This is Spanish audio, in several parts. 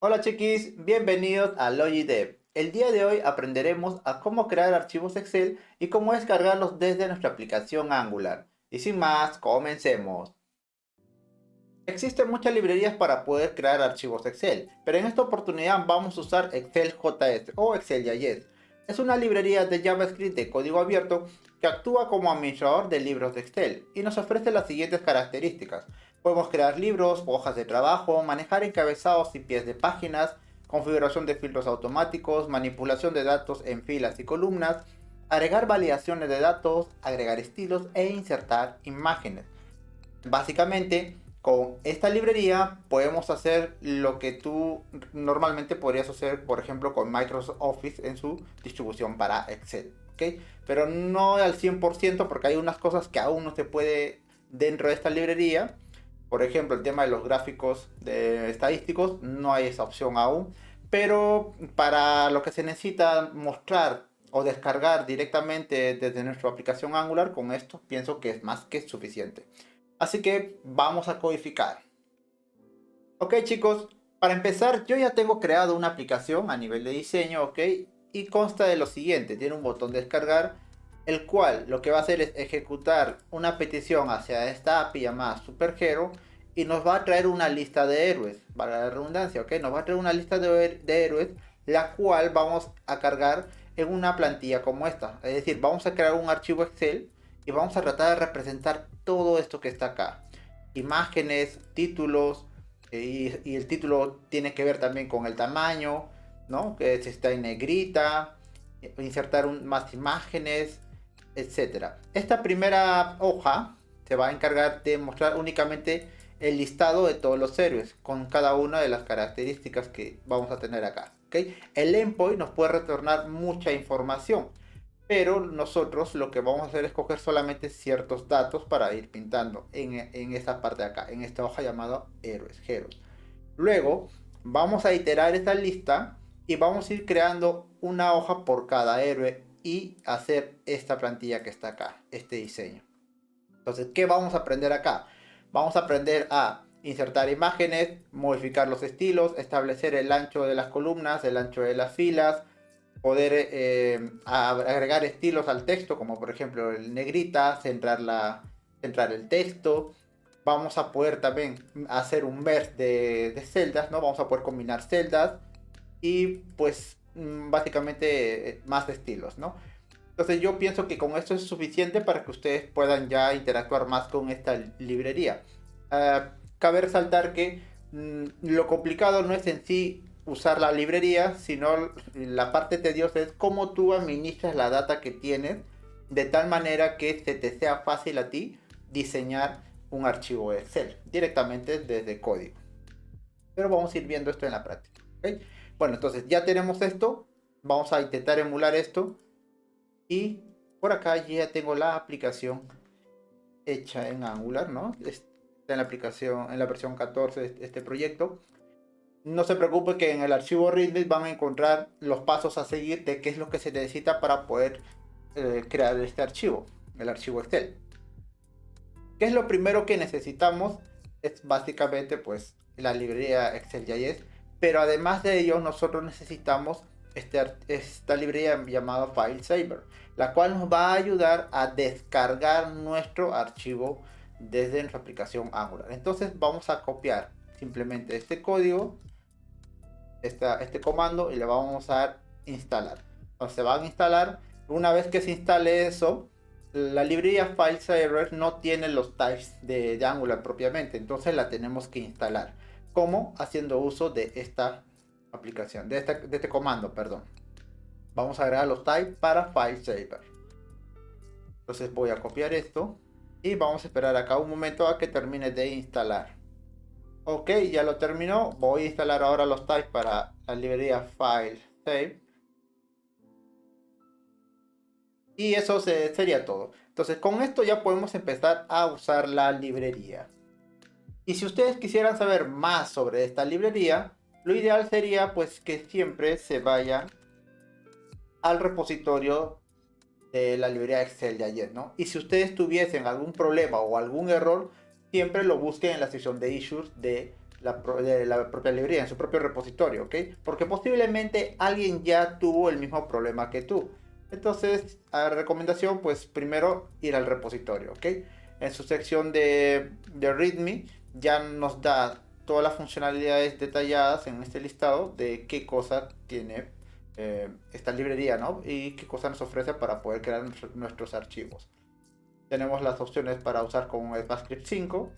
Hola chiquis, bienvenidos a Logidev. El día de hoy aprenderemos a cómo crear archivos Excel y cómo descargarlos desde nuestra aplicación Angular. Y sin más, comencemos. Existen muchas librerías para poder crear archivos Excel, pero en esta oportunidad vamos a usar Excel JS o Excel.js. Es una librería de JavaScript de código abierto que actúa como administrador de libros de Excel y nos ofrece las siguientes características. Podemos crear libros, hojas de trabajo, manejar encabezados y pies de páginas, configuración de filtros automáticos, manipulación de datos en filas y columnas, agregar validaciones de datos, agregar estilos e insertar imágenes. Básicamente, con esta librería podemos hacer lo que tú normalmente podrías hacer, por ejemplo, con Microsoft Office en su distribución para Excel, ¿ok? Pero no al 100% porque hay unas cosas que aún no se puede dentro de esta librería. Por ejemplo, el tema de los gráficos estadísticos, no hay esa opción aún. Pero para lo que se necesita mostrar o descargar directamente desde nuestra aplicación Angular, con esto pienso que es más que suficiente. Así que vamos a codificar. Ok chicos, para empezar yo ya tengo creado una aplicación a nivel de diseño, ok, y consta de lo siguiente. Tiene un botón de descargar, el cual lo que va a hacer es ejecutar una petición hacia esta API llamada SuperHero y nos va a traer una lista de héroes, para la redundancia, ok, nos va a traer una lista de héroes, la cual vamos a cargar en una plantilla como esta. Es decir, vamos a crear un archivo Excel y vamos a tratar de representar todo esto que está acá. Imágenes, títulos, y el título tiene que ver también con el tamaño, ¿no? Que si está en negrita, insertar más imágenes, etcétera. Esta primera hoja se va a encargar de mostrar únicamente el listado de todos los héroes con cada una de las características que vamos a tener acá. ¿Okay? El endpoint nos puede retornar mucha información, pero nosotros lo que vamos a hacer es coger solamente ciertos datos para ir pintando en esta parte de acá, en esta hoja llamada héroes, heroes. Luego vamos a iterar esta lista y vamos a ir creando una hoja por cada héroe y hacer esta plantilla que está acá, este diseño. Entonces, ¿qué vamos a aprender acá? Vamos a aprender a insertar imágenes, modificar los estilos, establecer el ancho de las columnas, el ancho de las filas, poder agregar estilos al texto, como por ejemplo el negrita, centrar el texto. Vamos a poder también hacer un merge de celdas, ¿no? Vamos a poder combinar celdas y pues básicamente más estilos, ¿no? Entonces yo pienso que con esto es suficiente para que ustedes puedan ya interactuar más con esta librería. Cabe resaltar que lo complicado no es en sí usar la librería, sino la parte tediosa es cómo tú administras la data que tienes de tal manera que se te sea fácil a ti diseñar un archivo Excel directamente desde código. Pero vamos a ir viendo esto en la práctica. ¿Okay? Bueno, entonces ya tenemos esto. Vamos a intentar emular esto. Y por acá ya tengo la aplicación hecha en Angular, ¿no? Está en la aplicación, en la versión 14 de este proyecto. No se preocupe que en el archivo README van a encontrar los pasos a seguir de qué es lo que se necesita para poder crear este archivo, el archivo Excel. ¿Qué es lo primero que necesitamos? Es básicamente pues la librería Excel.js, pero además de ello nosotros necesitamos esta librería llamada FileSaver, la cual nos va a ayudar a descargar nuestro archivo desde nuestra aplicación Angular. Entonces vamos a copiar simplemente este código, este comando, y le vamos a dar instalar. Entonces se van a instalar. Una vez que se instale eso, la librería FileSaver no tiene los types de Angular propiamente, entonces la tenemos que instalar. ¿Cómo? Haciendo uso de esta aplicación, de este comando, perdón. Vamos a agregar los types para FileSaver. Entonces voy a copiar esto y vamos a esperar acá un momento a que termine de instalar. Ok, ya lo terminó. Voy a instalar ahora los types para la librería FileSaver. Y eso sería todo. Entonces con esto ya podemos empezar a usar la librería. Y si ustedes quisieran saber más sobre esta librería, lo ideal sería pues que siempre se vayan al repositorio de la librería Excel de ayer, ¿no? Y si ustedes tuviesen algún problema o algún error, siempre lo busquen en la sección de issues de de la propia librería, en su propio repositorio, ¿ok? Porque posiblemente alguien ya tuvo el mismo problema que tú. Entonces, a recomendación, pues primero ir al repositorio, ¿ok? En su sección de README ya nos da todas las funcionalidades detalladas en este listado de qué cosa tiene esta librería, ¿no? Y qué cosa nos ofrece para poder crear nuestros archivos. Tenemos las opciones para usar con ECMAScript 5,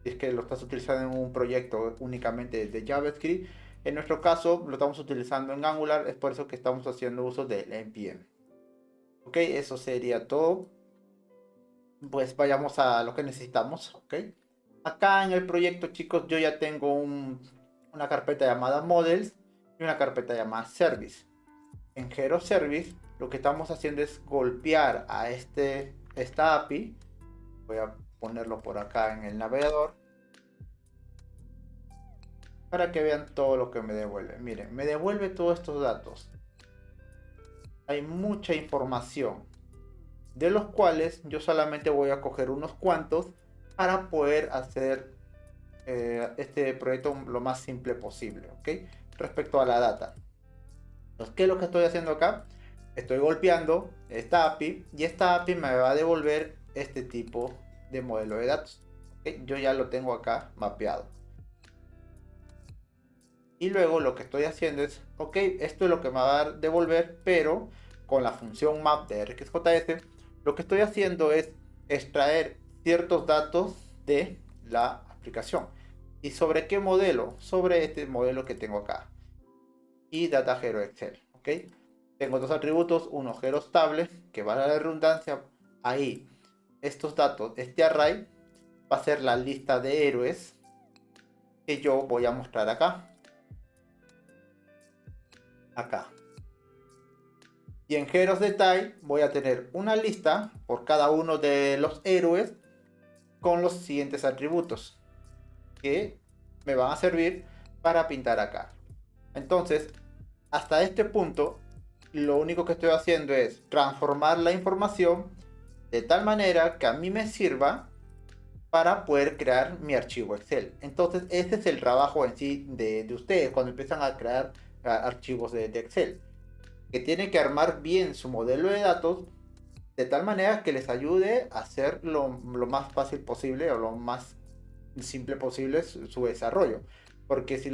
si es que lo estás utilizando en un proyecto únicamente de JavaScript. En nuestro caso lo estamos utilizando en Angular, es por eso que estamos haciendo uso del npm. Ok, eso sería todo. Pues vayamos a lo que necesitamos, ok. Acá en el proyecto, chicos, yo ya tengo una carpeta llamada models y una carpeta llamada service. En Hero Service lo que estamos haciendo es golpear a esta API. Voy a ponerlo por acá en el navegador para que vean todo lo que me devuelve. Miren, me devuelve todos estos datos. Hay mucha información, de los cuales yo solamente voy a coger unos cuantos para poder hacer este proyecto lo más simple posible, ¿ok? Respecto a la data. Entonces, ¿qué es lo que estoy haciendo acá? Estoy golpeando esta API y esta API me va a devolver este tipo de modelo de datos. ¿Ok? Yo ya lo tengo acá mapeado. Y luego lo que estoy haciendo es, ok, esto es lo que me va a devolver, pero con la función map de RxJS, lo que estoy haciendo es extraer ciertos datos de la aplicación. ¿Y sobre qué modelo? Sobre este modelo que tengo acá. Y Data Hero Excel, ¿ok? Tengo dos atributos, uno Hero Stable, que va a la redundancia. Ahí, estos datos, este array, va a ser la lista de héroes que yo voy a mostrar acá. Acá. Y en Heroes Detail voy a tener una lista por cada uno de los héroes con los siguientes atributos que me van a servir para pintar acá. Entonces, hasta este punto, lo único que estoy haciendo es transformar la información de tal manera que a mí me sirva para poder crear mi archivo Excel. Entonces, ese es el trabajo en sí de ustedes cuando empiezan a crear archivos de Excel. Que tienen que armar bien su modelo de datos de tal manera que les ayude a hacer lo más fácil posible o lo más simple posible su desarrollo. Porque si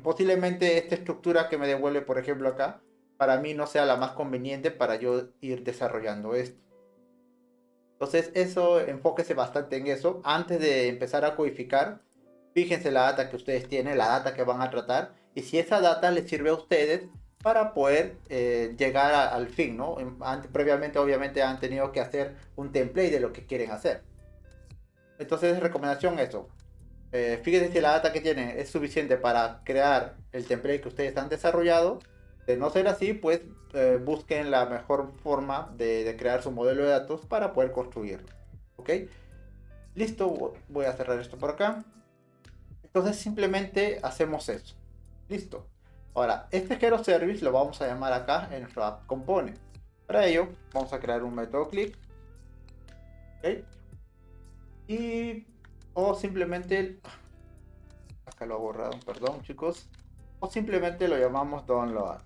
posiblemente esta estructura que me devuelve, por ejemplo, acá, para mí no sea la más conveniente para yo ir desarrollando esto. Entonces, eso, enfóquese bastante en eso. Antes de empezar a codificar, fíjense la data que ustedes tienen, la data que van a tratar, y si esa data les sirve a ustedes para poder llegar al fin, ¿no? Previamente, obviamente, han tenido que hacer un template de lo que quieren hacer. Entonces, recomendación eso. Fíjense si la data que tienen es suficiente para crear el template que ustedes han desarrollado. De no ser así, pues busquen la mejor forma de crear su modelo de datos para poder construirlo. ¿Ok? Listo, voy a cerrar esto por acá. Entonces simplemente hacemos eso. Listo. Ahora, este Hero Service lo vamos a llamar acá en nuestro app component. Para ello, vamos a crear un método click. ¿Ok? Y o simplemente acá lo he borrado, perdón chicos, o simplemente lo llamamos download.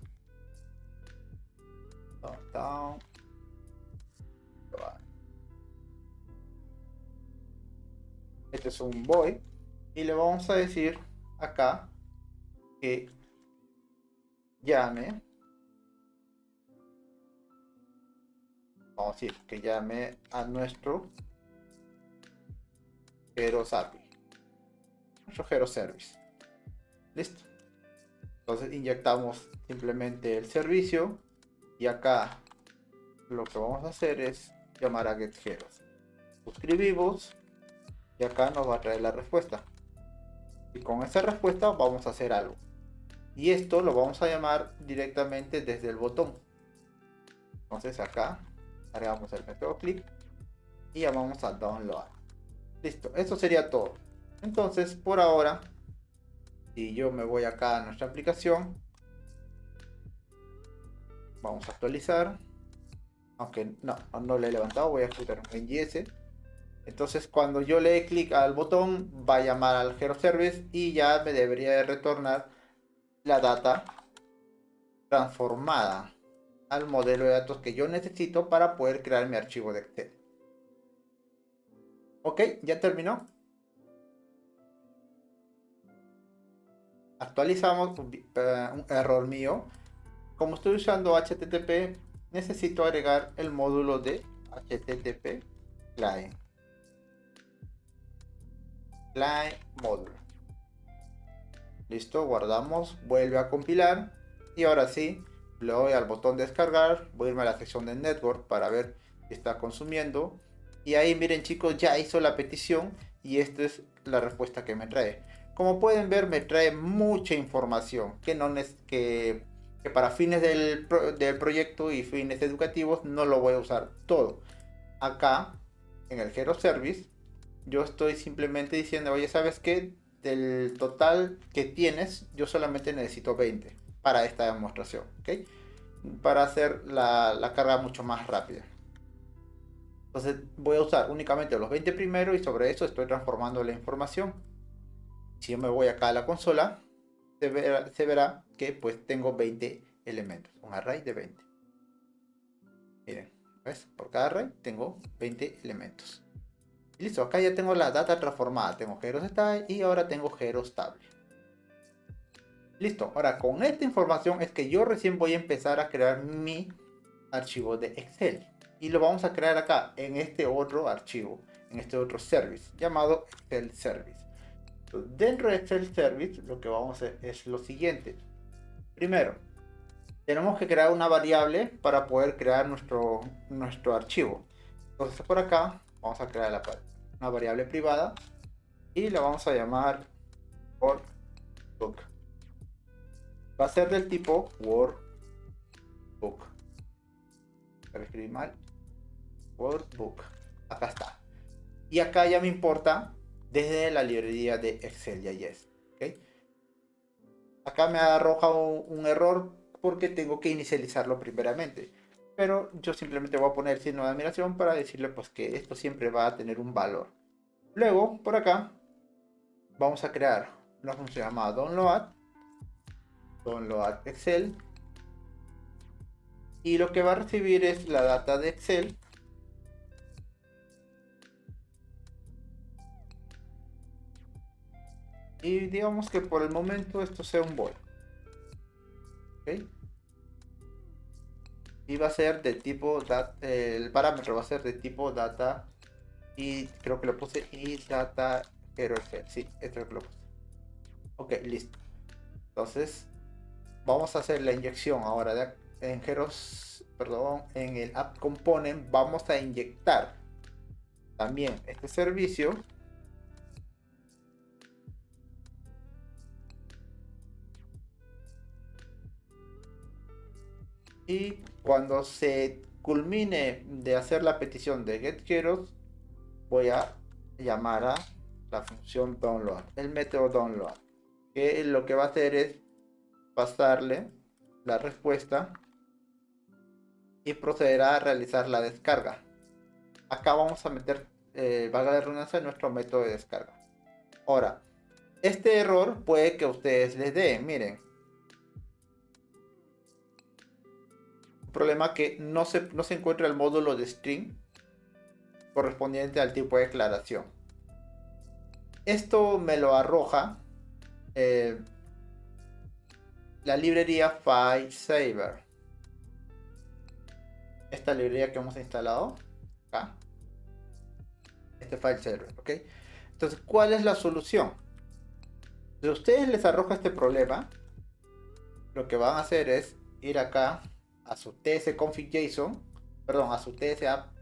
Este es un void y le vamos a decir acá que llame, vamos a decir que llame a nuestro Hero API, nuestro Hero Service. Listo. Entonces inyectamos simplemente el servicio y acá lo que vamos a hacer es llamar a getHeroes. Suscribimos y acá nos va a traer la respuesta. Y con esa respuesta vamos a hacer algo. Y esto lo vamos a llamar directamente desde el botón. Entonces acá agregamos el método click y llamamos a download. Listo, eso sería todo. Entonces por ahora, si yo me voy acá a nuestra aplicación, vamos a actualizar. Aunque no lo he levantado, voy a ejecutar un NGS. Entonces cuando yo le dé clic al botón va a llamar al Hero Service y ya me debería de retornar la data transformada al modelo de datos que yo necesito para poder crear mi archivo de Excel. Ok, ya terminó. Actualizamos un error mío. Como estoy usando HTTP, necesito agregar el módulo de HTTP client. Client módulo. Listo, guardamos, vuelve a compilar y ahora sí, le doy al botón descargar, voy a irme a la sección de network para ver si está consumiendo y ahí miren chicos, ya hizo la petición y esta es la respuesta que me trae. Como pueden ver me trae mucha información que para fines del proyecto y fines educativos no lo voy a usar todo. Acá en el Hero Service yo estoy simplemente diciendo, oye, ¿sabes qué? Del total que tienes, yo solamente necesito 20 para esta demostración, ¿ok? Para hacer la carga mucho más rápida. Entonces voy a usar únicamente los 20 primero y sobre eso estoy transformando la información. Si yo me voy acá a la consola, se verá que pues tengo 20 elementos, un array de 20. Miren, ¿ves? Por cada array tengo 20 elementos. Y listo, acá ya tengo la data transformada. Tengo Heroes Style y ahora tengo Heroes Table. Listo, ahora con esta información es que yo recién voy a empezar a crear mi archivo de Excel. Y lo vamos a crear acá, en este otro archivo, en este otro service, llamado Excel Service. Entonces, dentro de Excel Service, lo que vamos a hacer es lo siguiente. Primero, tenemos que crear una variable para poder crear nuestro archivo. Entonces por acá vamos a crear una variable privada y la vamos a llamar workbook. Va a ser del tipo workbook. Para escribir mal, workbook. Acá está. Y acá ya me importa desde la librería de Excel.js. ¿Okay? Acá me arroja un error porque tengo que inicializarlo primeramente. Pero yo simplemente voy a poner signo de admiración para decirle pues que esto siempre va a tener un valor. Luego, por acá, vamos a crear una función llamada download Excel. Y lo que va a recibir es la data de Excel. Y digamos que por el momento esto sea un void. ¿Okay? Y va a ser de tipo el parámetro va a ser de tipo data y creo que lo puse y data hero Excel. Sí, esto es lo que lo puse. Ok, listo. Entonces vamos a hacer la inyección ahora en Heroes, perdón, en el app component vamos a inyectar también este servicio. Y cuando se culmine de hacer la petición de getHeroes, voy a llamar a la función download, el método download, que lo que va a hacer es pasarle la respuesta y procederá a realizar la descarga. Acá vamos a meter, valga la redundancia, nuestro método de descarga. Ahora, este error puede que ustedes les den, miren, un problema que no se encuentra el módulo de string correspondiente al tipo de declaración. Esto me lo arroja la librería FileSaver. Esta librería que hemos instalado acá. Este FileSaver, ¿ok? Entonces, ¿cuál es la solución? Si a ustedes les arroja este problema, lo que van a hacer es ir acá a su tsconfig.json, perdón, a su tsapp,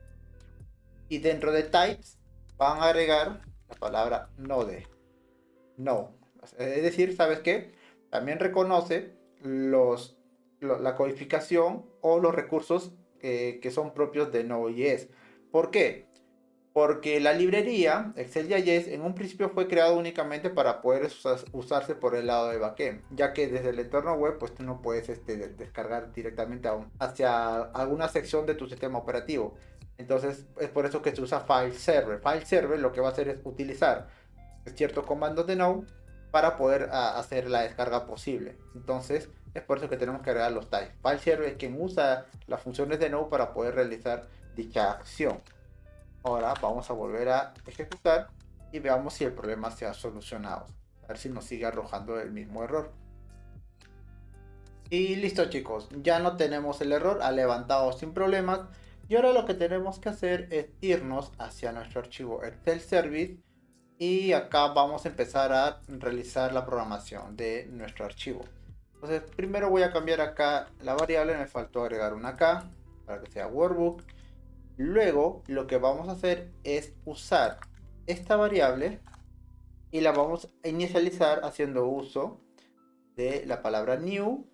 y dentro de types van a agregar la palabra node. No. Es decir, ¿sabes qué? También reconoce la codificación o los recursos que son propios de Node.js. ¿Por qué? Porque la librería Excel.js en un principio fue creado únicamente para poder usarse por el lado de backend, ya que desde el entorno web pues tú no puedes descargar directamente hacia alguna sección de tu sistema operativo. Entonces es por eso que se usa file server. File server lo que va a hacer es utilizar ciertos comandos de Node para poder hacer la descarga posible. Entonces es por eso que tenemos que agregar los types. File server es quien usa las funciones de Node para poder realizar dicha acción. Ahora vamos a volver a ejecutar y veamos si el problema se ha solucionado. A ver si nos sigue arrojando el mismo error. Y listo chicos, ya no tenemos el error, ha levantado sin problemas. Y ahora lo que tenemos que hacer es irnos hacia nuestro archivo Excel Service. Y acá vamos a empezar a realizar la programación de nuestro archivo. Entonces primero voy a cambiar acá la variable, me faltó agregar una acá para que sea workbook. Luego lo que vamos a hacer es usar esta variable y la vamos a inicializar haciendo uso de la palabra new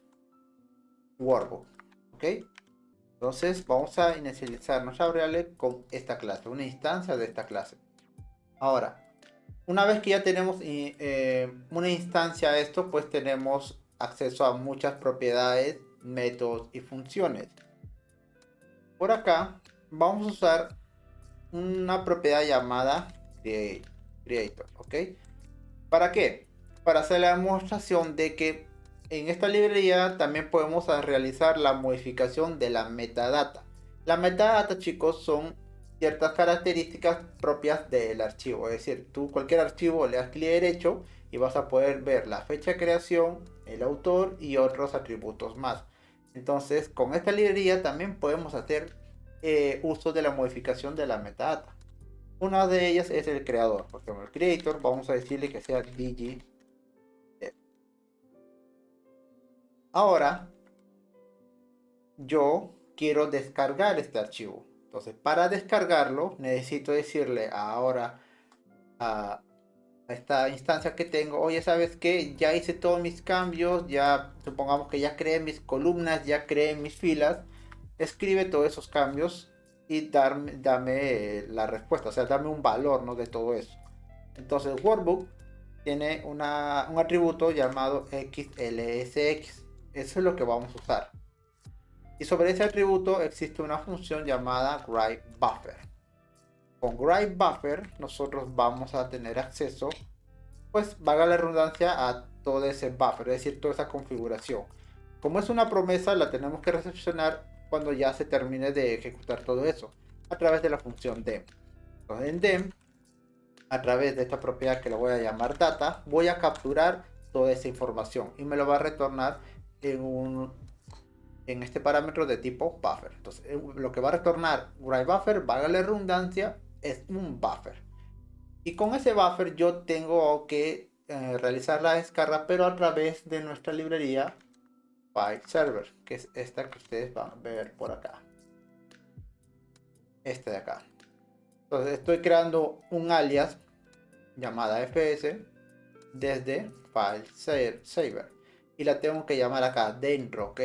workbook. ¿Ok? Entonces vamos a inicializar nuestra variable con esta clase, una instancia de esta clase. Ahora, una vez que ya tenemos una instancia a esto, pues tenemos acceso a muchas propiedades, métodos y funciones. Por acá vamos a usar una propiedad llamada creator, ¿ok? ¿Para qué? Para hacer la demostración de que en esta librería también podemos realizar la modificación de la metadata. La metadata, chicos, son ciertas características propias del archivo. Es decir, tú cualquier archivo le das clic derecho y vas a poder ver la fecha de creación, el autor y otros atributos más. Entonces, con esta librería también podemos hacer uso de la modificación de la metadata. Una de ellas es el creador. Por ejemplo, el creator, vamos a decirle que sea dg. Ahora, yo quiero descargar este archivo. Entonces, para descargarlo, necesito decirle ahora a esta instancia que tengo, oye, ¿sabes qué? Ya hice todos mis cambios, ya supongamos que ya creé mis columnas, ya creé mis filas, escribe todos esos cambios y dame la respuesta, o sea, dame un valor, ¿no? De todo eso. Entonces, workbook tiene un atributo llamado xlsx. Eso es lo que vamos a usar. Y sobre ese atributo existe una función llamada writeBuffer. Con writeBuffer nosotros vamos a tener acceso, pues valga la redundancia, a todo ese buffer, es decir, toda esa configuración. Como es una promesa, la tenemos que recepcionar cuando ya se termine de ejecutar todo eso, a través de la función dem. Entonces en dem, a través de esta propiedad que le voy a llamar data, voy a capturar toda esa información y me lo va a retornar en este parámetro de tipo buffer. Entonces lo que va a retornar writeBuffer, valga la redundancia, es un buffer. Y con ese buffer yo tengo que realizar la descarga, pero a través de nuestra librería file server, que es esta que ustedes van a ver por acá. Este de acá. Entonces estoy creando un alias llamada fs desde file server y la tengo que llamar acá dentro, ¿ok?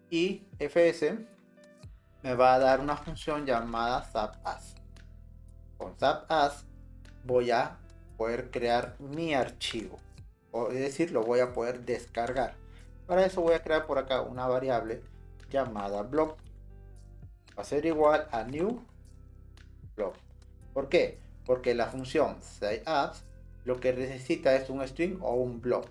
Y fs me va a dar una función llamada zapas. Con zapas voy a poder crear mi archivo, o es decir, lo voy a poder descargar. Para eso voy a crear por acá una variable llamada blob. Va a ser igual a new blob. ¿Por qué? Porque la función sayApps lo que necesita es un string o un blob.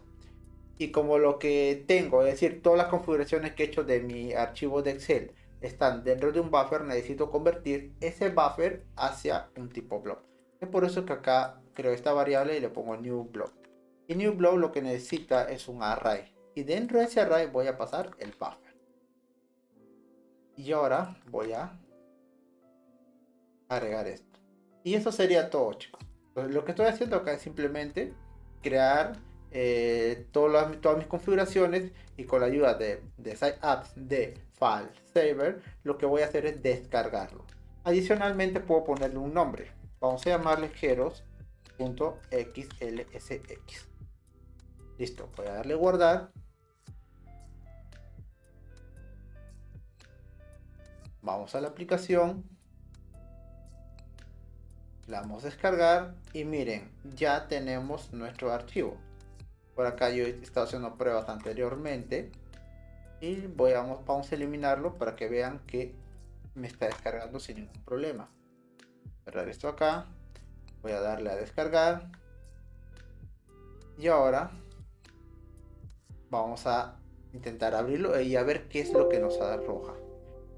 Y como lo que tengo, es decir, todas las configuraciones que he hecho de mi archivo de Excel están dentro de un buffer, necesito convertir ese buffer hacia un tipo blob. Es por eso que acá creo esta variable y le pongo new blob. Y new blob lo que necesita es un array. Y dentro de ese array voy a pasar el buffer. Y ahora voy a agregar esto. Y eso sería todo, chicos. Entonces, lo que estoy haciendo acá es simplemente crear todas mis configuraciones y con la ayuda de SiteApps de File Saver lo que voy a hacer es descargarlo. Adicionalmente puedo ponerle un nombre. Vamos a llamarle heros.xlsx. Listo, voy a darle guardar. Vamos a la aplicación. La vamos a descargar y miren, ya tenemos nuestro archivo. Por acá yo he estado haciendo pruebas anteriormente y vamos a eliminarlo para que vean que me está descargando sin ningún problema. Cerrar esto acá, voy a darle a descargar y ahora vamos a intentar abrirlo y a ver qué es lo que nos arroja.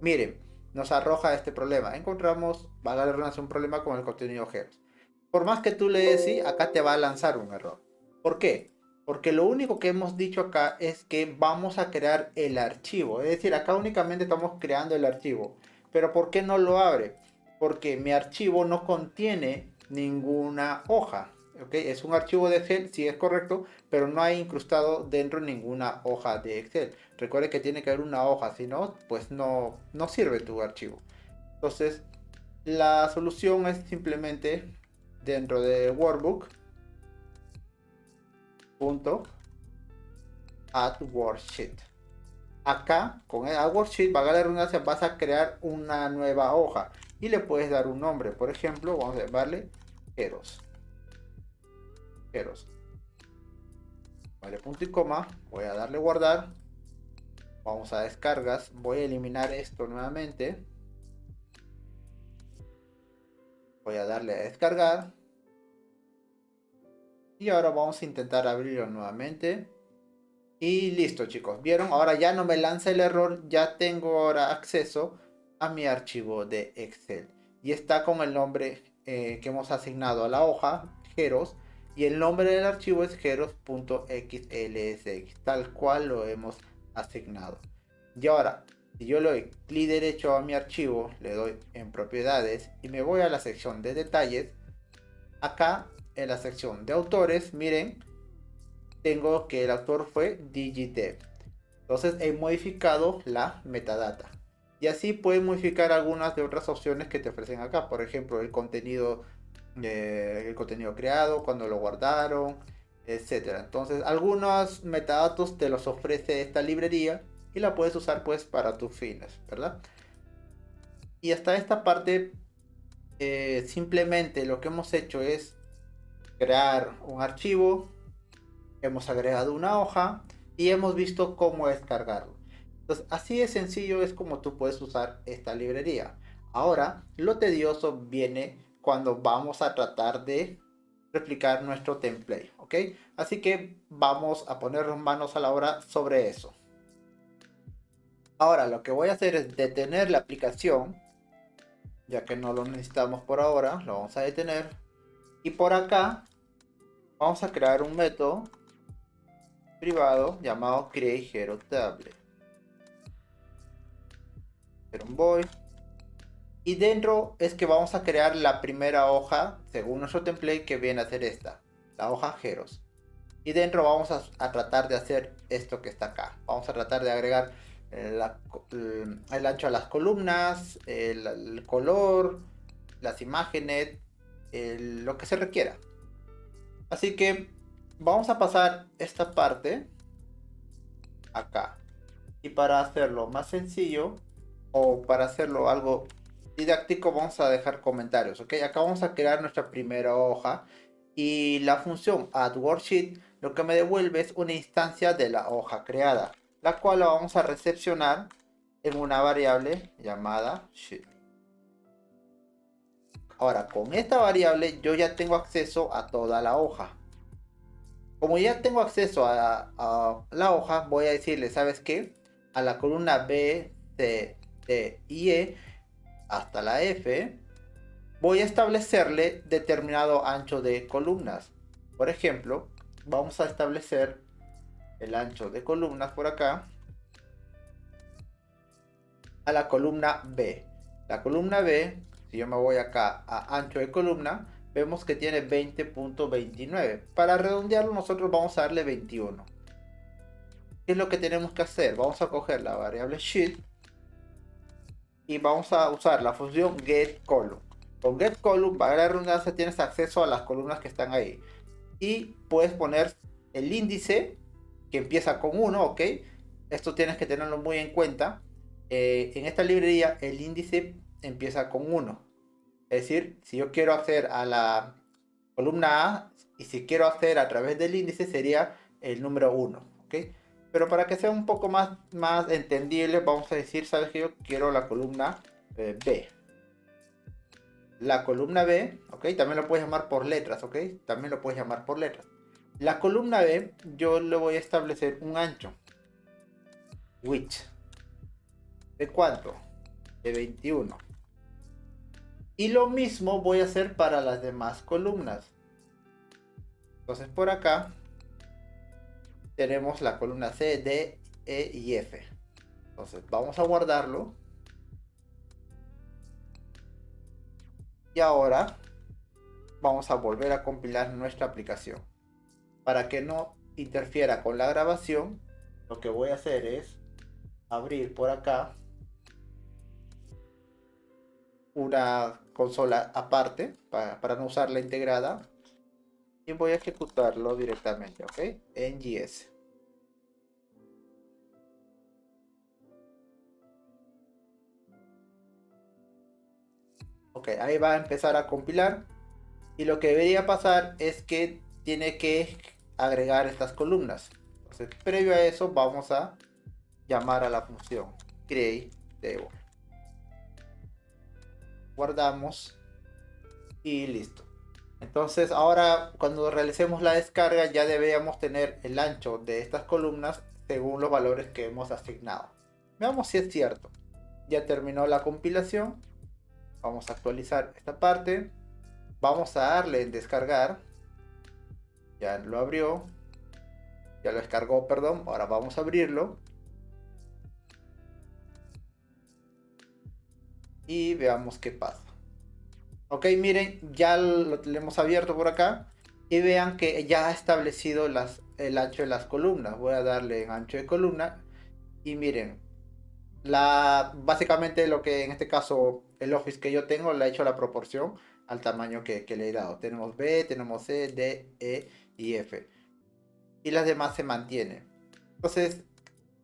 Miren, nos arroja este problema. Encontramos, va a darnos un problema con el contenido Heroes. Por más que tú le des sí, acá te va a lanzar un error. ¿Por qué? Porque lo único que hemos dicho acá es que vamos a crear el archivo. Es decir, acá únicamente estamos creando el archivo. Pero ¿por qué no lo abre? Porque mi archivo no contiene ninguna hoja. ¿Okay? Es un archivo de Excel, sí es correcto, pero no hay incrustado dentro ninguna hoja de Excel. Recuerde que tiene que haber una hoja, si no, pues no sirve tu archivo. Entonces, la solución es simplemente dentro de workbook add worksheet. Acá con el add worksheet, valga la redundancia, vas a crear una nueva hoja y le puedes dar un nombre. Por ejemplo, vamos a llamarle Heroes. Vale, punto y coma. Voy a darle guardar. Vamos a descargas. Voy a eliminar esto nuevamente. Voy a darle a descargar. Y ahora vamos a intentar abrirlo nuevamente. Y listo, chicos. ¿Vieron? Ahora ya no me lanza el error. Ya tengo ahora acceso a mi archivo de Excel. Y está con el nombre que hemos asignado a la hoja, Heroes. Y el nombre del archivo es heroes.xlsx, tal cual lo hemos asignado. Y ahora, si yo le doy clic derecho a mi archivo, le doy en propiedades y me voy a la sección de detalles, acá en la sección de autores, miren, tengo que el autor fue Digidev. Entonces he modificado la metadata. Y así puedes modificar algunas de otras opciones que te ofrecen acá. Por ejemplo, el contenido creado, cuando lo guardaron, etcétera. Entonces, algunos metadatos te los ofrece esta librería y la puedes usar pues para tus fines, ¿verdad? Y hasta esta parte, simplemente lo que hemos hecho es crear un archivo, hemos agregado una hoja y hemos visto cómo descargarlo. Entonces, así de sencillo es como tú puedes usar esta librería. Ahora, lo tedioso viene cuando vamos a tratar de replicar nuestro template, ¿ok? Así que vamos a poner manos a la obra sobre eso. Ahora, lo que voy a hacer es detener la aplicación, ya que no lo necesitamos por ahora, lo vamos a detener. Y por acá vamos a crear un método privado llamado createHeroTable. Un void. Y dentro es que vamos a crear la primera hoja según nuestro template, que viene a ser esta, la hoja Heroes. Y dentro vamos a tratar de hacer esto que está acá. Vamos a tratar de agregar el ancho a las columnas, el color, las imágenes, lo que se requiera. Así que vamos a pasar esta parte acá. Y para hacerlo más sencillo, o para hacerlo algo didáctico, vamos a dejar comentarios, ¿ok? Acá vamos a crear nuestra primera hoja y la función add worksheet lo que me devuelve es una instancia de la hoja creada, la cual la vamos a recepcionar en una variable llamada sheet. Ahora, con esta variable yo ya tengo acceso a toda la hoja. Como ya tengo acceso a la hoja, voy a decirle, ¿sabes qué? A la columna B, C, D y E hasta la F, voy a establecerle determinado ancho de columnas. Por ejemplo, vamos a establecer el ancho de columnas por acá a la columna B. La columna B, si yo me voy acá a ancho de columna, vemos que tiene 20.29. Para redondearlo, nosotros vamos a darle 21. ¿Qué es lo que tenemos que hacer? Vamos a coger la variable sheet y vamos a usar la función getColumn. Con getColumn, para la redundancia, tienes acceso a las columnas que están ahí. Y puedes poner el índice que empieza con 1, ¿ok? Esto tienes que tenerlo muy en cuenta. En esta librería el índice empieza con 1. Es decir, si yo quiero acceder a la columna A y si quiero acceder a través del índice sería el número 1, ¿ok? Pero para que sea un poco más entendible, vamos a decir, ¿sabes qué? Yo quiero la columna B. La columna B, ok, también lo puedes llamar por letras, ok, también lo puedes llamar por letras. La columna B, yo le voy a establecer un ancho, width, ¿de cuánto? De 21. Y lo mismo voy a hacer para las demás columnas. Entonces por acá tenemos la columna C, D, E y F. Entonces vamos a guardarlo. Y ahora vamos a volver a compilar nuestra aplicación. Para que no interfiera con la grabación, lo que voy a hacer es abrir por acá una consola aparte para no usarla integrada y voy a ejecutarlo directamente, ok, en JS. Ok, ahí va a empezar a compilar y lo que debería pasar es que tiene que agregar estas columnas. Entonces, previo a eso vamos a llamar a la función createTable. Guardamos y listo. Entonces ahora cuando realicemos la descarga ya deberíamos tener el ancho de estas columnas según los valores que hemos asignado. Veamos si es cierto. Ya terminó la compilación. Vamos a actualizar esta parte. Vamos a darle en descargar. Ya lo abrió. Ya lo descargó, perdón. Ahora vamos a abrirlo. Y veamos qué pasa. Ok, miren, ya lo hemos abierto por acá. Y vean que ya ha establecido el ancho de las columnas. Voy a darle en ancho de columna. Y miren, básicamente lo que en este caso el Office que yo tengo le ha hecho la proporción al tamaño que le he dado. Tenemos B, tenemos C, D, E y F. Y las demás se mantienen. Entonces,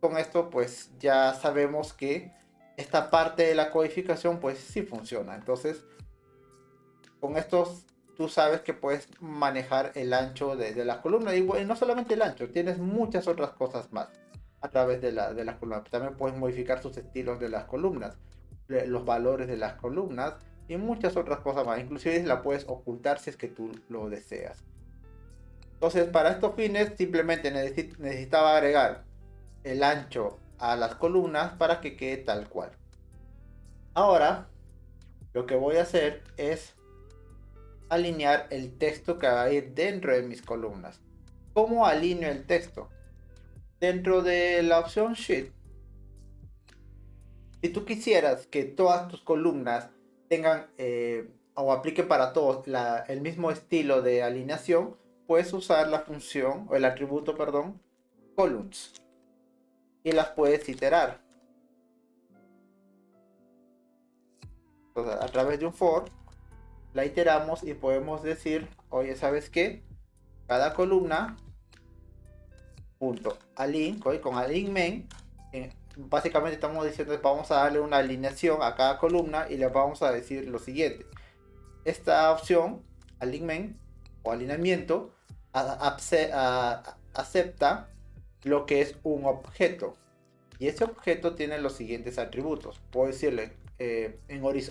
con esto pues ya sabemos que esta parte de la codificación pues sí funciona. Entonces, con estos tú sabes que puedes manejar el ancho de las columnas. Y bueno, no solamente el ancho, tienes muchas otras cosas más a través de las columnas. También puedes modificar sus estilos de las columnas, los valores de las columnas y muchas otras cosas más. Inclusive la puedes ocultar si es que tú lo deseas. Entonces, para estos fines simplemente necesitaba agregar el ancho a las columnas para que quede tal cual. Ahora, lo que voy a hacer es alinear el texto que va a ir dentro de mis columnas. ¿Cómo alineo el texto? Dentro de la opción Sheet, si tú quisieras que todas tus columnas tengan o apliquen para todos el mismo estilo de alineación, puedes usar la función o el atributo, perdón, columns y las puedes iterar. Entonces, a través de un for la iteramos y podemos decir, oye, ¿sabes qué? Cada columna punto align, con alignment, básicamente estamos diciendo que vamos a darle una alineación a cada columna y le vamos a decir lo siguiente. Esta opción, alignment o alineamiento, acepta lo que es un objeto. Y ese objeto tiene los siguientes atributos. Puedo decirle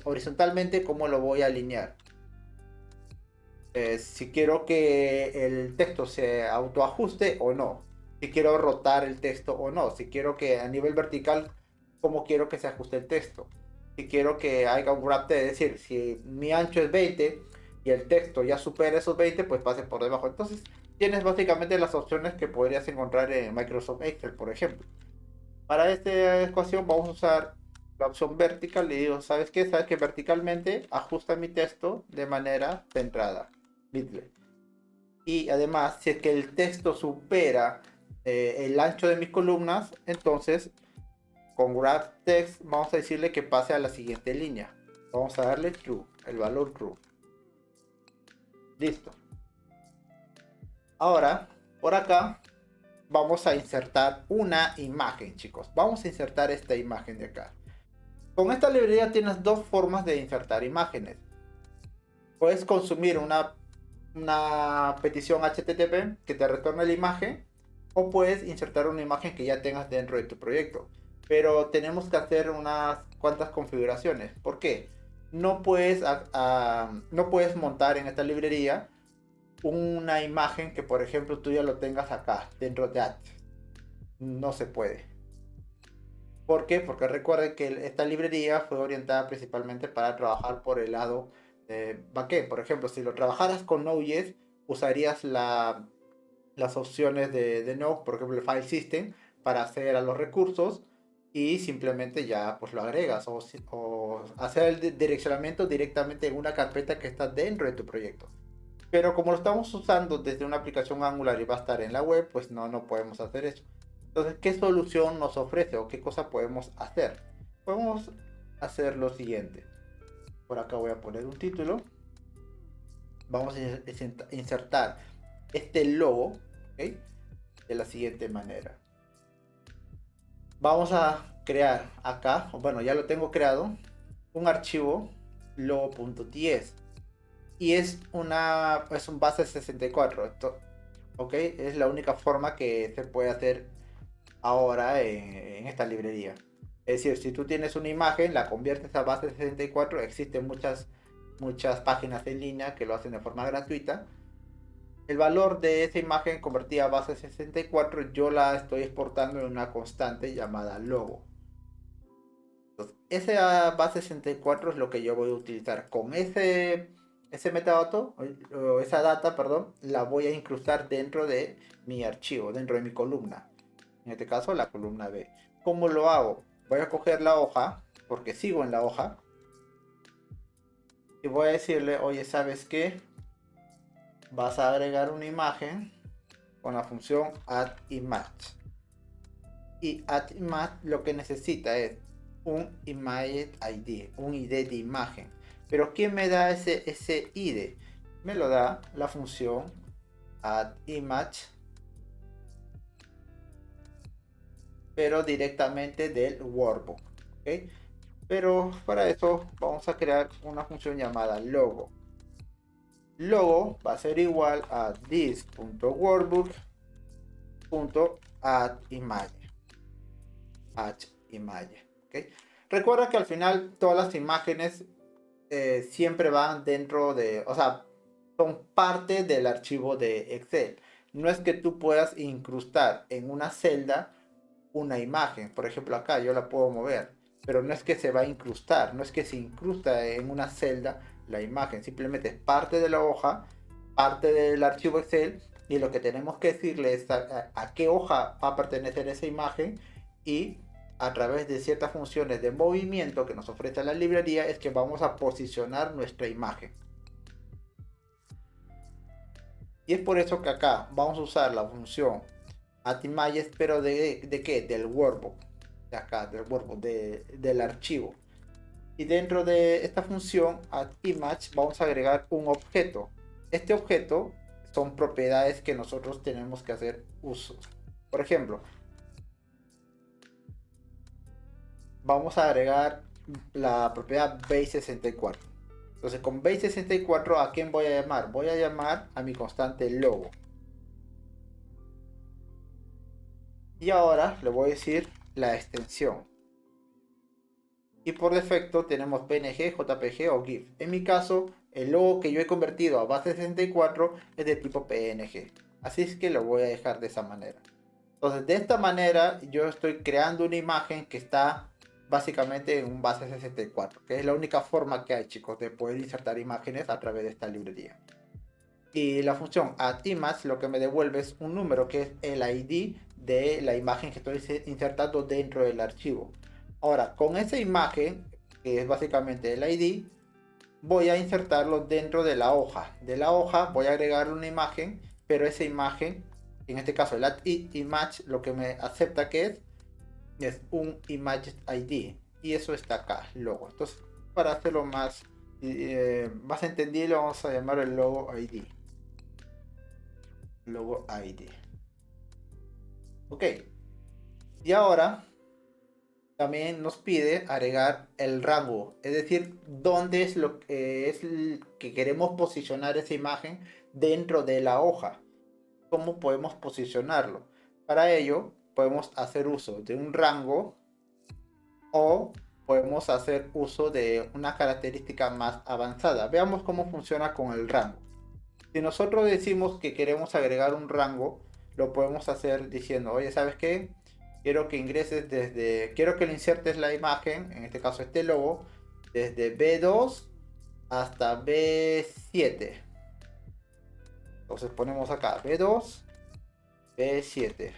horizontalmente cómo lo voy a alinear. Si quiero que el texto se autoajuste o no. Si quiero rotar el texto o no. Si quiero que a nivel vertical, cómo quiero que se ajuste el texto. Si quiero que haya un wrap, es decir, si mi ancho es 20 y el texto ya supera esos 20, pues pase por debajo. Entonces tienes básicamente las opciones que podrías encontrar en Microsoft Excel, por ejemplo. Para esta ecuación vamos a usar la opción vertical y digo, ¿sabes qué? Sabes que verticalmente ajusta mi texto de manera centrada. Y además, si es que el texto supera el ancho de mis columnas, entonces con wrap text vamos a decirle que pase a la siguiente línea. Vamos a darle true, el valor true. Listo. Ahora, por acá vamos a insertar una imagen, chicos. Vamos a insertar esta imagen de acá. Con esta librería tienes dos formas de insertar imágenes. Puedes consumir una petición HTTP que te retorne la imagen, o puedes insertar una imagen que ya tengas dentro de tu proyecto. pero tenemos que hacer unas cuantas configuraciones. ¿Por qué? No puedes, no puedes montar en esta librería una imagen que, por ejemplo, tú ya lo tengas acá, dentro de Add. No se puede. ¿Por qué? Porque recuerden que esta librería fue orientada principalmente para trabajar por el lado de backend. Por ejemplo, si lo trabajaras con Node.js, usarías las opciones de Node, por ejemplo, el file system, para acceder a los recursos y simplemente ya pues lo agregas o hacer el direccionamiento directamente en una carpeta que está dentro de tu proyecto. Pero como lo estamos usando desde una aplicación Angular y va a estar en la web, pues no podemos hacer eso. Entonces, ¿qué solución nos ofrece o qué cosa podemos hacer? Podemos hacer lo siguiente. Por acá voy a poner un título. Vamos a insertar este logo, ¿ok? De la siguiente manera. Vamos a crear acá, bueno, ya lo tengo creado, un archivo logo.ts y es un base 64. ¿Ok? Es la única forma que se puede hacer ahora en esta librería. Es decir, si tú tienes una imagen, la conviertes a base 64, existen muchas páginas en línea que lo hacen de forma gratuita. El valor de esa imagen convertida a base 64 yo la estoy exportando en una constante llamada logo. Entonces, esa base 64 es lo que yo voy a utilizar. Con ese metadato, o esa data, perdón, la voy a incrustar dentro de mi archivo, dentro de mi columna. En este caso, la columna B. ¿Cómo lo hago? Voy a coger la hoja, porque sigo en la hoja, y voy a decirle, oye, ¿sabes qué? Vas a agregar una imagen con la función addImage. Y addImage lo que necesita es un Image ID, un ID de imagen. Pero ¿quién me da ese ID? Me lo da la función addImage, pero directamente del workbook. ¿Okay? Pero para eso vamos a crear una función llamada logo. Logo va a ser igual a this.workbook.addImage. ¿Okay? Recuerda que al final todas las imágenes siempre van dentro de, o sea, son parte del archivo de Excel. No es que tú puedas incrustar en una celda una imagen. Por ejemplo, acá yo la puedo mover, pero no es que se va a incrustar, no es que se incrusta en una celda la imagen, simplemente es parte de la hoja, parte del archivo Excel, y lo que tenemos que decirle es a qué hoja va a pertenecer esa imagen, y a través de ciertas funciones de movimiento que nos ofrece la librería es que vamos a posicionar nuestra imagen. Y es por eso que acá vamos a usar la función addImages, pero ¿de qué? Del workbook. De acá, del workbook, del archivo. Y dentro de esta función addImage vamos a agregar un objeto. Este objeto son propiedades que nosotros tenemos que hacer uso. Por ejemplo, vamos a agregar la propiedad base64. Entonces con base64, ¿a quién voy a llamar? Voy a llamar a mi constante logo. Y ahora le voy a decir la extensión. Y por defecto tenemos PNG, JPG o GIF. En mi caso, el logo que yo he convertido a base 64 es de tipo PNG. Así es que lo voy a dejar de esa manera. Entonces, de esta manera yo estoy creando una imagen que está básicamente en un base 64, que es la única forma que hay, chicos, de poder insertar imágenes a través de esta librería. Y la función addImage lo que me devuelve es un número que es el ID de la imagen que estoy insertando dentro del archivo. Ahora, con esa imagen, que es básicamente el ID, voy a insertarlo dentro de la hoja. De la hoja voy a agregar una imagen, pero esa imagen, en este caso el addImage, lo que me acepta que es un Image ID. Y eso está acá, logo. Entonces, para hacerlo más entendible, vamos a llamar el logo ID. Logo ID. Ok. Y ahora también nos pide agregar el rango, es decir, dónde es lo que es el que queremos posicionar esa imagen dentro de la hoja. ¿Cómo podemos posicionarlo? Para ello podemos hacer uso de un rango o podemos hacer uso de una característica más avanzada. Veamos cómo funciona con el rango. Si nosotros decimos que queremos agregar un rango, lo podemos hacer diciendo, oye, ¿sabes qué? Quiero que ingreses quiero que le insertes la imagen, en este caso este logo, desde B2 hasta B7. Entonces ponemos acá B2, B7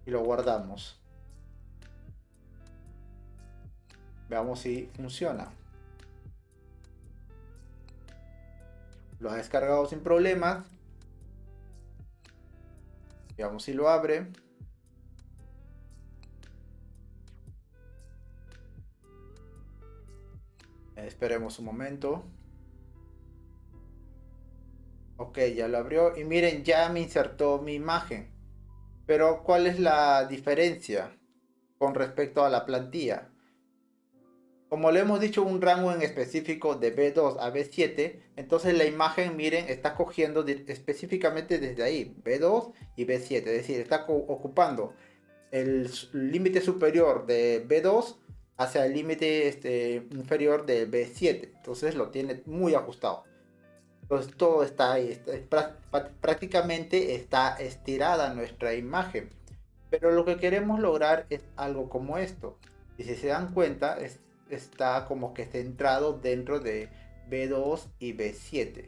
y lo guardamos. Veamos si funciona. Lo ha descargado sin problemas. Veamos si lo abre. Esperemos un momento. Ok, ya lo abrió. Y miren, ya me insertó mi imagen. Pero ¿cuál es la diferencia con respecto a la plantilla? Como le hemos dicho, un rango en específico de B2 a B7, entonces la imagen, miren, está cogiendo específicamente desde ahí, B2 y B7, es decir, está ocupando el límite superior de B2 hacia el límite inferior de B7, entonces lo tiene muy ajustado. Entonces todo está ahí, prácticamente está estirada nuestra imagen, pero lo que queremos lograr es algo como esto, y si se dan cuenta, está como que centrado dentro de B2 y B7.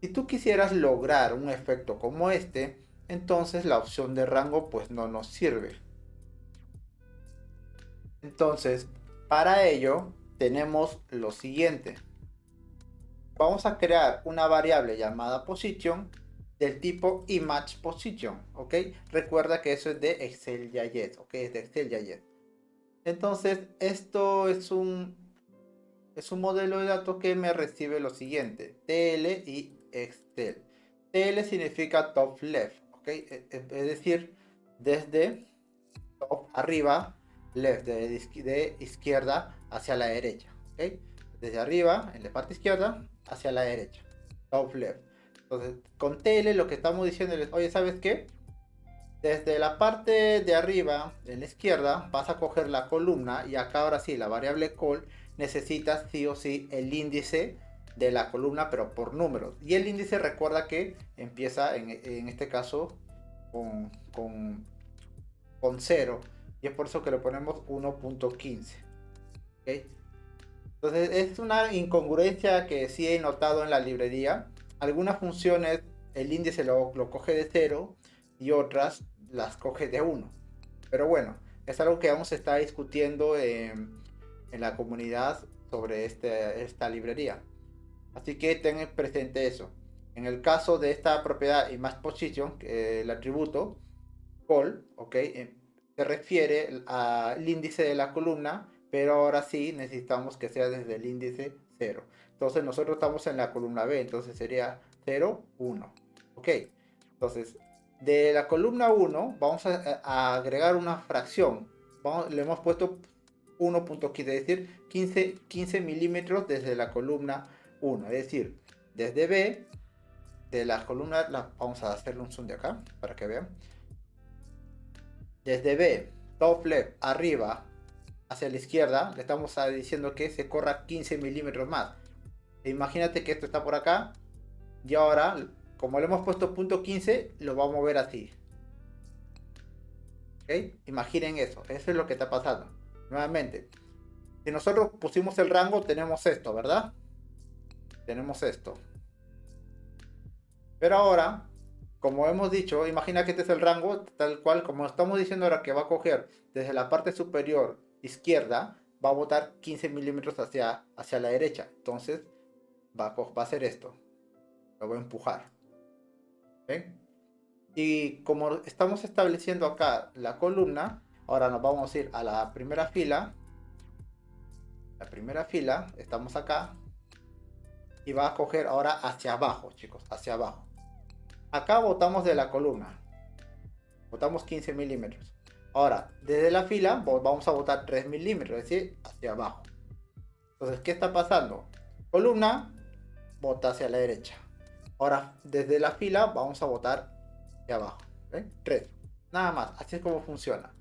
Si tú quisieras lograr un efecto como este, entonces la opción de rango pues no nos sirve. Entonces, para ello tenemos lo siguiente. Vamos a crear una variable llamada position del tipo ImagePosition, ¿ok? Recuerda que eso es de Excel JS, ¿ok? Es de Excel JS. Entonces, esto es un modelo de datos que me recibe lo siguiente: TL y Excel. TL significa top left, ¿ok? Es decir, desde top arriba, left, de izquierda hacia la derecha, ¿ok? Desde arriba, en la parte izquierda, hacia la derecha, top left. Entonces, con TL lo que estamos diciendo es, oye, ¿sabes qué? Desde la parte de arriba, en la izquierda, vas a coger la columna y acá ahora sí, la variable call necesita sí o sí el índice de la columna, pero por números. Y el índice, recuerda que empieza en este caso con 0, y es por eso que le ponemos 1.15. ¿Okay? Entonces es una incongruencia que sí he notado en la librería. Algunas funciones el índice lo coge de 0 y otras las coge de 1. Pero bueno, es algo que vamos a estar discutiendo en la comunidad sobre esta librería. Así que ten presente eso. En el caso de esta propiedad ImagePosition, el atributo call, ¿ok? Se refiere al índice de la columna, pero ahora sí necesitamos que sea desde el índice 0. Entonces nosotros estamos en la columna B, entonces sería 0, 1. ¿Ok? Entonces, de la columna 1 vamos a agregar una fracción. Le hemos puesto 1.15, es decir, 15 milímetros desde la columna 1. Es decir, desde B, de la columna, vamos a hacerle un zoom de acá para que vean. Desde B, top left, arriba, hacia la izquierda, le estamos diciendo que se corra 15 milímetros más. Imagínate que esto está por acá y ahora, como le hemos puesto punto 15, lo vamos a mover así. ¿Ok? Imaginen eso es lo que está pasando. Nuevamente, si nosotros pusimos el rango, tenemos esto, ¿verdad? Tenemos esto. Pero ahora, como hemos dicho, imagina que este es el rango, tal cual, como estamos diciendo ahora, que va a coger desde la parte superior izquierda, va a botar 15 milímetros hacia la derecha. Entonces, va a hacer esto. Lo voy a empujar. ¿Ven? Y como estamos estableciendo acá la columna, ahora nos vamos a ir a la primera fila. La primera fila, estamos acá. Y va a coger ahora hacia abajo, chicos, hacia abajo. Acá botamos de la columna. Botamos 15 milímetros. Ahora, desde la fila vamos a botar 3 milímetros, es decir, hacia abajo. Entonces, ¿qué está pasando? Columna, bota hacia la derecha. Ahora, desde la fila vamos a botar hacia abajo. ¿Ven? 3. Nada más, así es como funciona.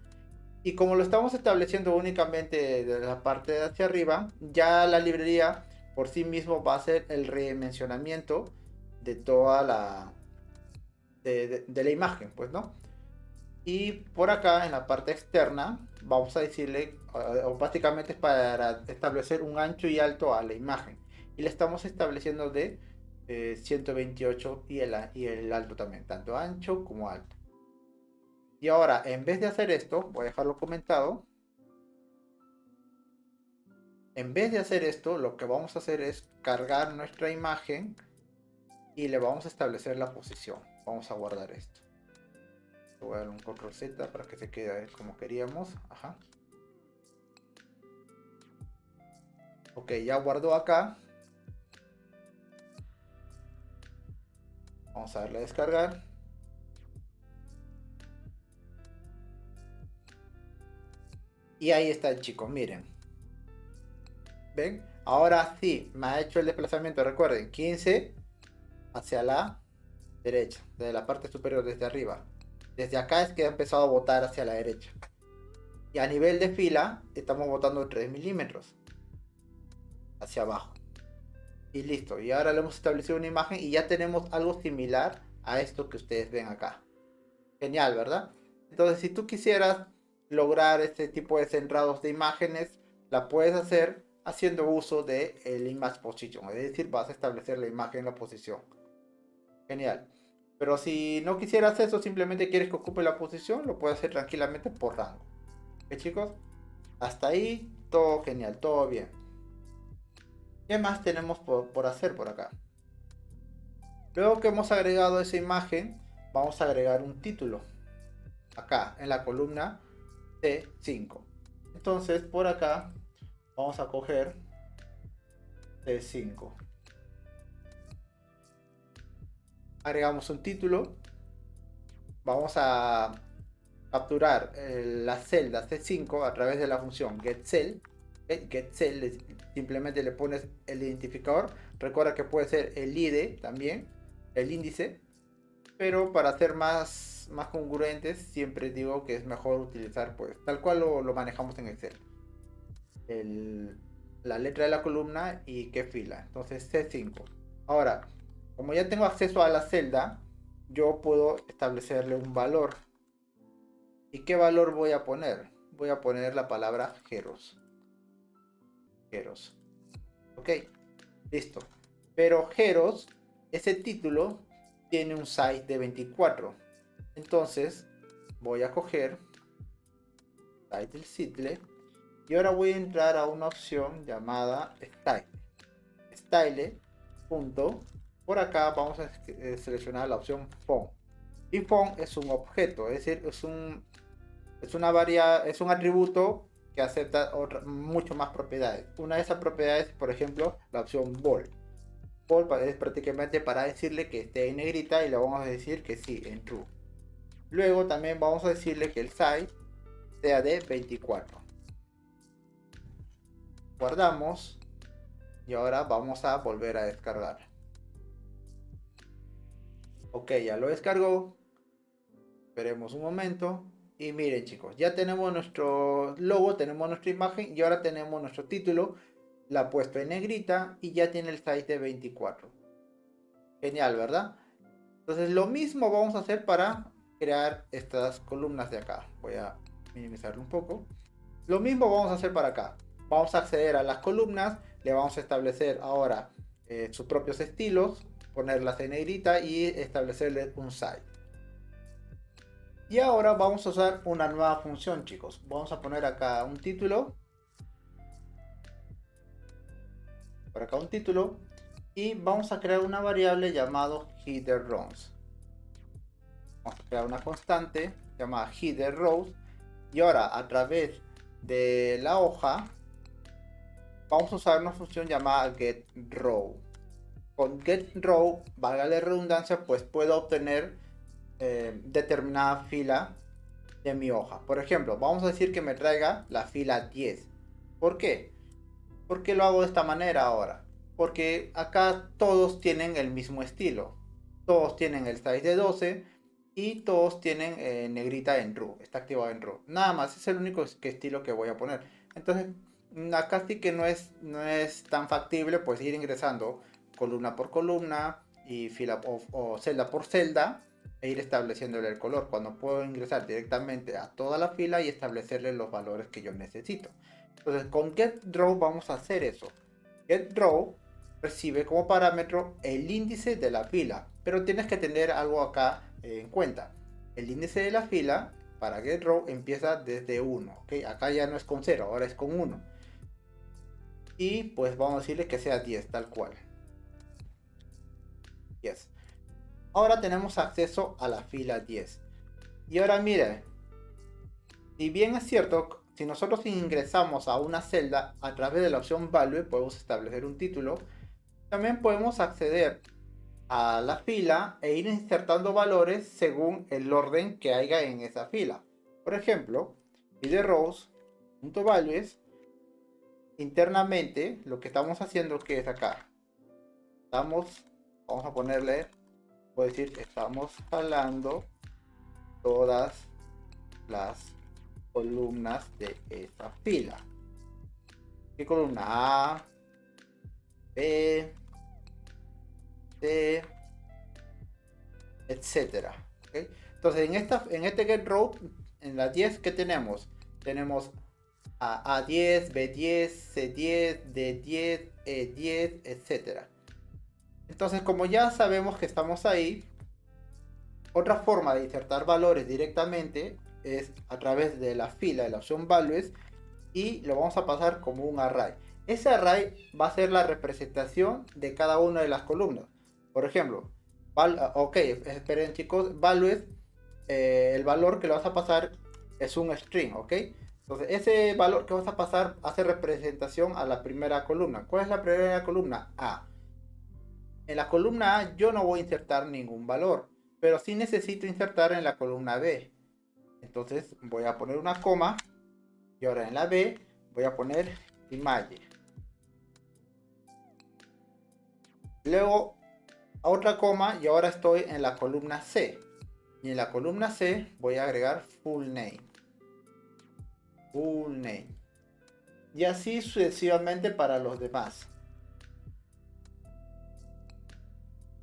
Y como lo estamos estableciendo únicamente de la parte de hacia arriba, ya la librería por sí mismo va a hacer el redimensionamiento de toda de la imagen, pues, ¿no? Y por acá en la parte externa vamos a decirle, o básicamente es para establecer un ancho y alto a la imagen. Y le estamos estableciendo de 128 y el alto también, tanto ancho como alto. Y ahora, en vez de hacer esto, voy a dejarlo comentado. En vez de hacer esto, lo que vamos a hacer es cargar nuestra imagen y le vamos a establecer la posición. Vamos a guardar esto. Voy a dar un control Z para que se quede como queríamos. Ajá. Ok, ya guardó acá. Vamos a darle a descargar. Y ahí está, chicos, miren. ¿Ven? Ahora sí, me ha hecho el desplazamiento, recuerden, 15 hacia la derecha, de la parte superior, desde arriba. Desde acá es que ha empezado a botar hacia la derecha. Y a nivel de fila, estamos botando 3 milímetros hacia abajo. Y listo. Y ahora le hemos establecido una imagen y ya tenemos algo similar a esto que ustedes ven acá. Genial, ¿verdad? Entonces, si tú quisieras lograr este tipo de centrados de imágenes, la puedes hacer haciendo uso de el image position, es decir, vas a establecer la imagen en la posición. Genial. Pero si no quisieras eso, simplemente quieres que ocupe la posición, lo puedes hacer tranquilamente por rango. ¿Ok, chicos? Hasta ahí, todo genial, todo bien. ¿Qué más tenemos por hacer por acá? Luego que hemos agregado esa imagen, vamos a agregar un título. Acá, en la columna C5. Entonces, por acá, vamos a coger C5. Agregamos un título. Vamos a capturar la celda C5 a través de la función getCell. GetCell, simplemente le pones el identificador. Recuerda que puede ser el ID también, el índice. Pero para ser más congruentes, siempre digo que es mejor utilizar, pues, tal cual lo manejamos en Excel. La letra de la columna y qué fila. Entonces C5. Ahora, como ya tengo acceso a la celda, yo puedo establecerle un valor. ¿Y qué valor voy a poner? Voy a poner la palabra Heros. Heros. Ok, listo. Pero Heros, ese título, tiene un size de 24. Entonces, voy a coger title Sidle y ahora voy a entrar a una opción llamada Style. Style. Punto. Por acá vamos a seleccionar la opción Font. Y Font es un objeto, es decir, es un atributo que acepta mucho más propiedades. Una de esas propiedades, por ejemplo, la opción Bold. Bold es prácticamente para decirle que esté en negrita y le vamos a decir que sí, en True. Luego también vamos a decirle que el size sea de 24. Guardamos y ahora vamos a volver a descargar. Ok, ya lo descargó. Esperemos un momento. Y miren, chicos, ya tenemos nuestro logo, tenemos nuestra imagen y ahora tenemos nuestro título. La ha puesto en negrita y ya tiene el size de 24. Genial, ¿verdad? Entonces lo mismo vamos a hacer para crear estas columnas de acá. Voy a minimizarlo un poco. Lo mismo vamos a hacer para acá. Vamos a acceder a las columnas. Le vamos a establecer ahora sus propios estilos. Ponerlas en negrita y establecerle un size. Y ahora vamos a usar una nueva función, chicos. Vamos a poner acá un título. Por acá un título. Y vamos a crear una variable llamado headerRows. Vamos a crear una constante llamada headerRows. Y ahora a través de la hoja vamos a usar una función llamada getRow. Con getRow, valga la redundancia, pues puedo obtener determinada fila de mi hoja. Por ejemplo, vamos a decir que me traiga la fila 10. ¿Por qué? ¿Por qué lo hago de esta manera ahora? Porque acá todos tienen el mismo estilo. Todos tienen el size de 12 y todos tienen negrita en row, está activado en row. Nada más, es el único estilo que voy a poner. Entonces, acá sí que no es tan factible pues ir ingresando columna por columna y fila o celda por celda e ir estableciéndole el color, cuando puedo ingresar directamente a toda la fila y establecerle los valores que yo necesito. Entonces, con getDraw vamos a hacer eso. GetDraw recibe como parámetro el índice de la fila, pero tienes que tener algo acá en cuenta. El índice de la fila para getDraw empieza desde 1, ¿ok? Acá ya no es con 0, ahora es con 1. Y pues vamos a decirle que sea 10, tal cual. 10. Ahora tenemos acceso a la fila 10. Y ahora mire, si bien es cierto, si nosotros ingresamos a una celda a través de la opción Value, podemos establecer un título. También podemos acceder a la fila e ir insertando valores según el orden que haya en esa fila. Por ejemplo, rows.values, internamente lo que estamos haciendo que es acá. Vamos a ponerle, puedo decir, estamos jalando todas las columnas de esta fila. ¿Qué columna? A, B, C, etcétera. ¿Okay? Entonces en este getRow, en la 10 que tenemos A10, B10, C10, D10, E10, etcétera. Entonces, como ya sabemos que estamos ahí, otra forma de insertar valores directamente es a través de la fila de la opción values y lo vamos a pasar como un array. Ese array va a ser la representación de cada una de las columnas. Por ejemplo, ok, esperen chicos, values, el valor que le vas a pasar es un string, ok. Entonces ese valor que vas a pasar hace representación a la primera columna. ¿Cuál es la primera columna? A. En la columna A yo no voy a insertar ningún valor, pero sí necesito insertar en la columna B. Entonces voy a poner una coma y ahora en la B voy a poner image. Luego otra coma y ahora estoy en la columna C. Y en la columna C voy a agregar full name. Full name. Y así sucesivamente para los demás.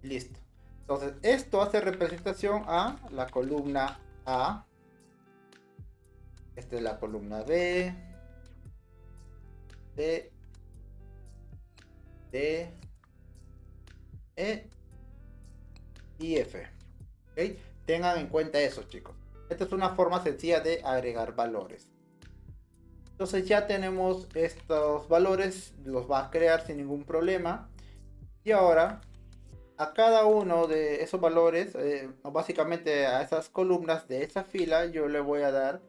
Listo. Entonces esto hace representación a la columna A. Esta es la columna B. C. D. E. Y F. ¿Okay? Tengan en cuenta eso, chicos. Esta es una forma sencilla de agregar valores. Entonces ya tenemos estos valores, los va a crear sin ningún problema. Y ahora a cada uno de esos valores, básicamente a esas columnas de esa fila, yo le voy a dar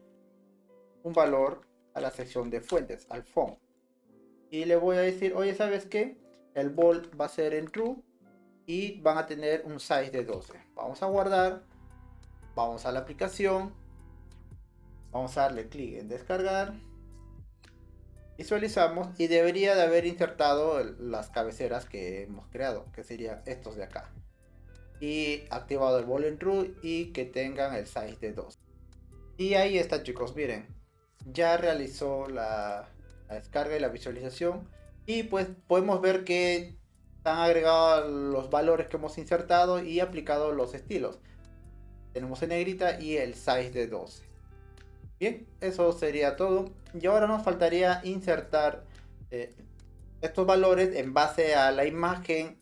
un valor a la sección de fuentes, al font. Y le voy a decir, oye, ¿sabes qué? El bold va a ser en true y van a tener un size de 12. Vamos a guardar, vamos a la aplicación, vamos a darle clic en descargar. Visualizamos y debería de haber insertado las cabeceras que hemos creado, que serían estos de acá. Y activado el bold en true y que tengan el size de 2. Y ahí está chicos, miren. Ya realizó la descarga y la visualización. Y pues podemos ver que han agregado los valores que hemos insertado y aplicado los estilos. Tenemos en negrita y el size de 12. Bien, eso sería todo. Y ahora nos faltaría insertar estos valores en base a la imagen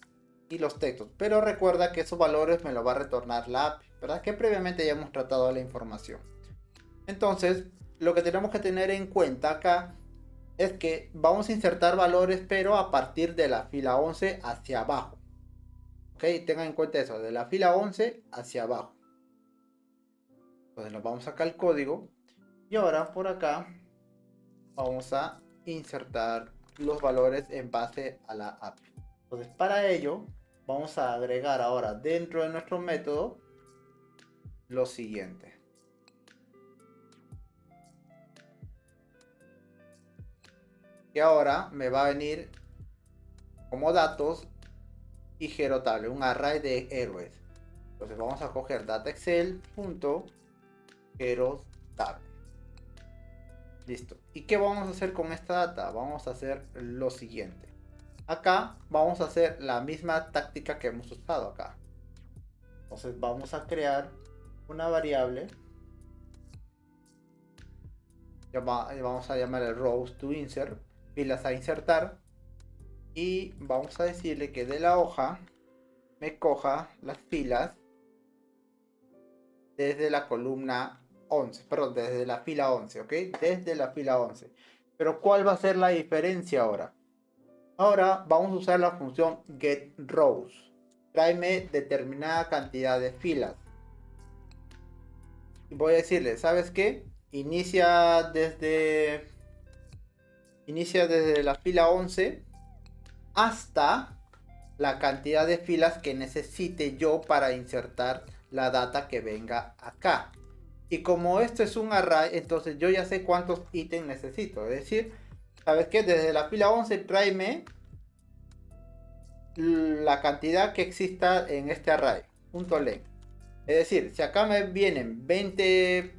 y los textos. Pero recuerda que esos valores me lo va a retornar la API, ¿verdad? Que previamente ya hemos tratado la información. Entonces, lo que tenemos que tener en cuenta acá es que vamos a insertar valores, pero a partir de la fila 11 hacia abajo. Ok, tengan en cuenta eso, de la fila 11 hacia abajo. Entonces nos vamos acá al código. Y ahora por acá vamos a insertar los valores en base a la API. Entonces para ello vamos a agregar ahora dentro de nuestro método lo siguiente. Que ahora me va a venir como datos y gerotable, un array de héroes. Entonces vamos a coger data excel punto heroes table. Listo. ¿Y qué vamos a hacer con esta data? Vamos a hacer lo siguiente. Acá vamos a hacer la misma táctica que hemos usado acá. Entonces vamos a crear una variable. Vamos a llamar el rows to insert, filas a insertar. Y vamos a decirle que de la hoja me coja las filas desde la columna 11, perdón, desde la fila 11, ¿ok? Desde la fila 11. Pero ¿cuál va a ser la diferencia ahora? Ahora vamos a usar la función getRows. Tráeme determinada cantidad de filas. Y voy a decirle, ¿sabes qué? Inicia desde la fila 11 hasta la cantidad de filas que necesite yo para insertar la data que venga acá. Y como esto es un array, entonces yo ya sé cuántos ítems necesito. Es decir, ¿sabes qué? Desde la fila 11 tráeme la cantidad que exista en este array. .len. Es decir, si acá me vienen 20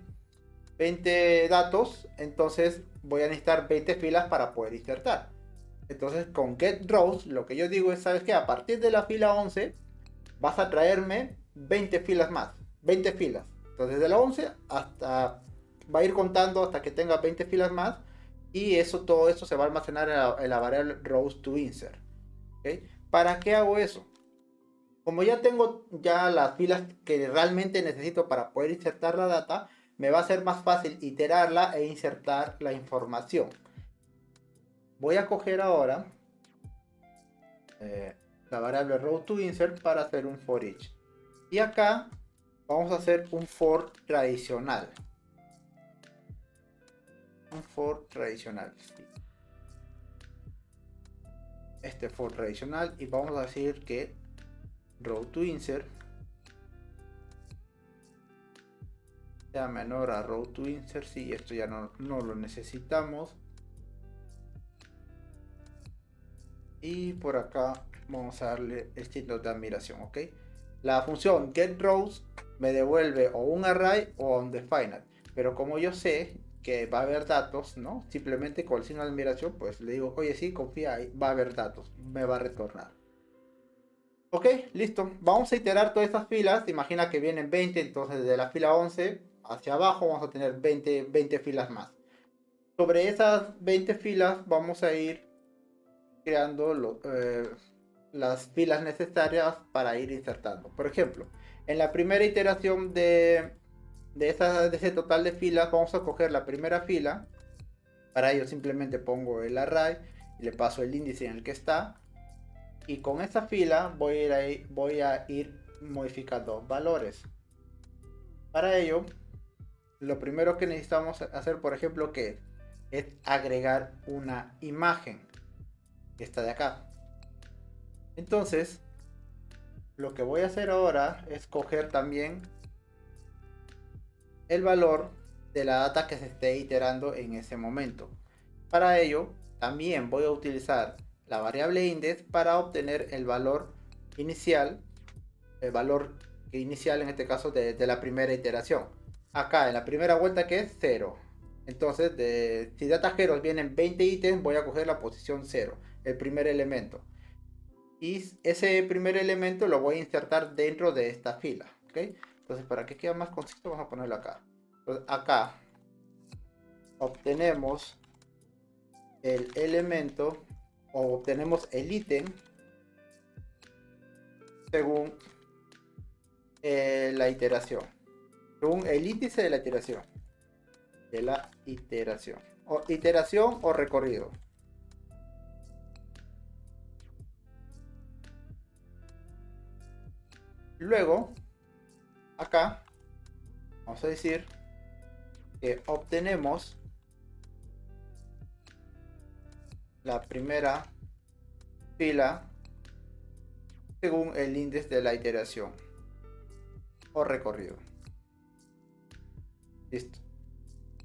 datos, entonces voy a necesitar 20 filas para poder insertar. Entonces con getRows lo que yo digo es, ¿sabes qué? A partir de la fila 11 vas a traerme 20 filas más. 20 filas. Entonces de la 11 hasta... va a ir contando hasta que tenga 20 filas más. Y todo eso se va a almacenar en la variable rows to insert. ¿Okay? ¿Para qué hago eso? Como ya tengo las filas que realmente necesito para poder insertar la data, me va a ser más fácil iterarla e insertar la información. Voy a coger ahora la variable row to insert para hacer un for each. Y acá vamos a hacer un for tradicional. Un for tradicional. Este for tradicional, y vamos a decir que row to insert sea menor a row to insert. Si esto ya no lo necesitamos. Y por acá vamos a darle el signo de admiración, ¿ok? La función getRows me devuelve o un array o undefined. Pero como yo sé que va a haber datos, ¿no? Simplemente con el signo de admiración, pues le digo, oye, sí, confía ahí, va a haber datos, me va a retornar. Ok, listo. Vamos a iterar todas estas filas. Imagina que vienen 20, entonces de la fila 11 hacia abajo vamos a tener 20 filas más. Sobre esas 20 filas vamos a ir creando las filas necesarias para ir insertando. Por ejemplo, en la primera iteración de ese total de filas, vamos a coger la primera fila. Para ello simplemente pongo el array y le paso el índice en el que está. Y con esa fila voy a ir modificando valores. Para ello, lo primero que necesitamos hacer, por ejemplo, que es agregar una imagen que está de acá. Entonces, lo que voy a hacer ahora es coger también el valor de la data que se esté iterando en ese momento. Para ello, también voy a utilizar la variable index para obtener el valor inicial, en este caso de la primera iteración. Acá en la primera vuelta, que es 0. Entonces, si data heroes vienen 20 ítems, voy a coger la posición 0, el primer elemento. Y ese primer elemento lo voy a insertar dentro de esta fila, ¿ok? Entonces, para que quede más conciso, vamos a ponerlo acá. Entonces, acá obtenemos el elemento o obtenemos el ítem según la iteración, según el índice de la iteración, o iteración o recorrido. Luego, acá vamos a decir que obtenemos la primera fila según el índice de la iteración o recorrido. Listo.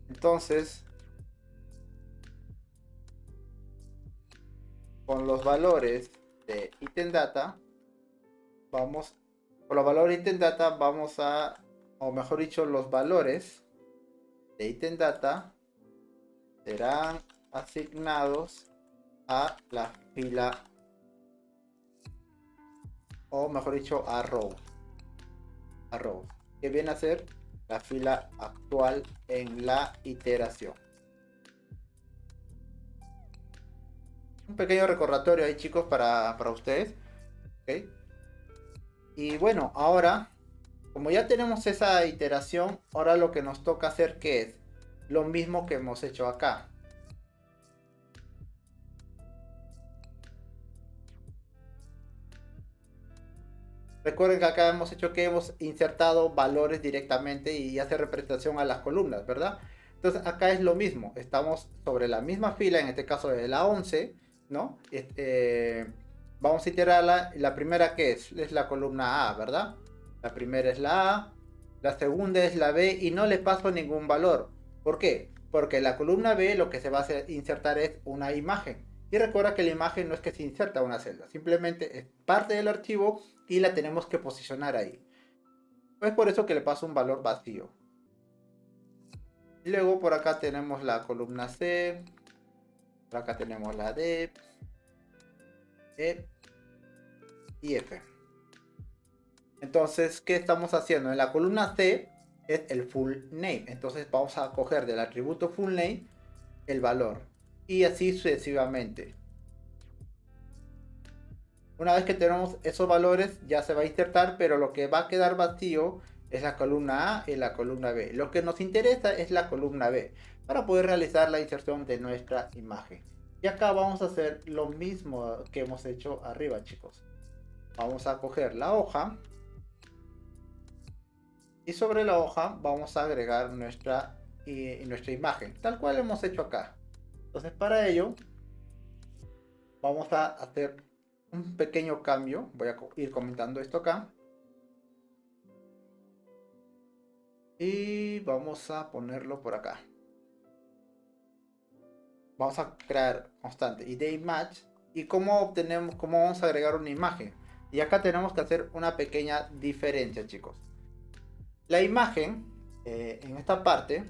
Entonces, con los valores de item data, vamos Por los valores de item data vamos a, o mejor dicho, los valores de item data serán asignados a la fila, o mejor dicho, a row, que viene a ser la fila actual en la iteración. Un pequeño recordatorio ahí, chicos, para ustedes. ¿Okay? Y bueno, ahora, como ya tenemos esa iteración, ahora lo que nos toca hacer, ¿qué es? Lo mismo que hemos hecho acá. Recuerden que acá hemos hecho que hemos insertado valores directamente y hace representación a las columnas, ¿verdad? Entonces acá es lo mismo, estamos sobre la misma fila, en este caso de la 11, ¿no? Vamos a iterarla, la primera que es la columna A, ¿verdad? La primera es la A, la segunda es la B y no le paso ningún valor. ¿Por qué? Porque la columna B lo que se va a insertar es una imagen. Y recuerda que la imagen no es que se inserta a una celda, simplemente es parte del archivo y la tenemos que posicionar ahí. Es por eso que le paso un valor vacío. Y luego por acá tenemos la columna C, por acá tenemos la D, E y F. Entonces, ¿qué estamos haciendo? En la columna C es el full name. Entonces vamos a coger del atributo full name el valor. Y así sucesivamente. Una vez que tenemos esos valores ya se va a insertar, pero lo que va a quedar vacío es la columna A y la columna B. Lo que nos interesa es la columna B para poder realizar la inserción de nuestra imagen. Y acá vamos a hacer lo mismo que hemos hecho arriba, chicos. Vamos a coger la hoja y sobre la hoja vamos a agregar nuestra imagen, tal cual hemos hecho acá. Entonces para ello vamos a hacer un pequeño cambio. Voy a ir comentando esto acá. Y vamos a ponerlo por acá. Vamos a crear constante idImage. ¿Y cómo vamos a agregar una imagen? Y acá tenemos que hacer una pequeña diferencia, chicos. La imagen, en esta parte,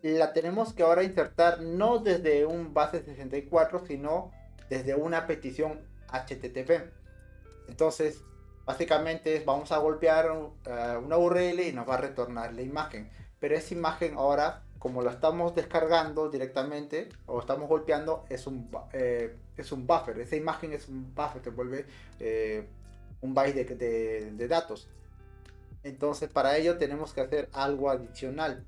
la tenemos que ahora insertar no desde un base 64, sino desde una petición HTTP. Entonces, básicamente vamos a golpear una URL y nos va a retornar la imagen. Pero esa imagen ahora, como lo estamos descargando directamente o estamos golpeando, es un buffer. Esa imagen es un buffer, te vuelve un byte de datos. Entonces, para ello tenemos que hacer algo adicional.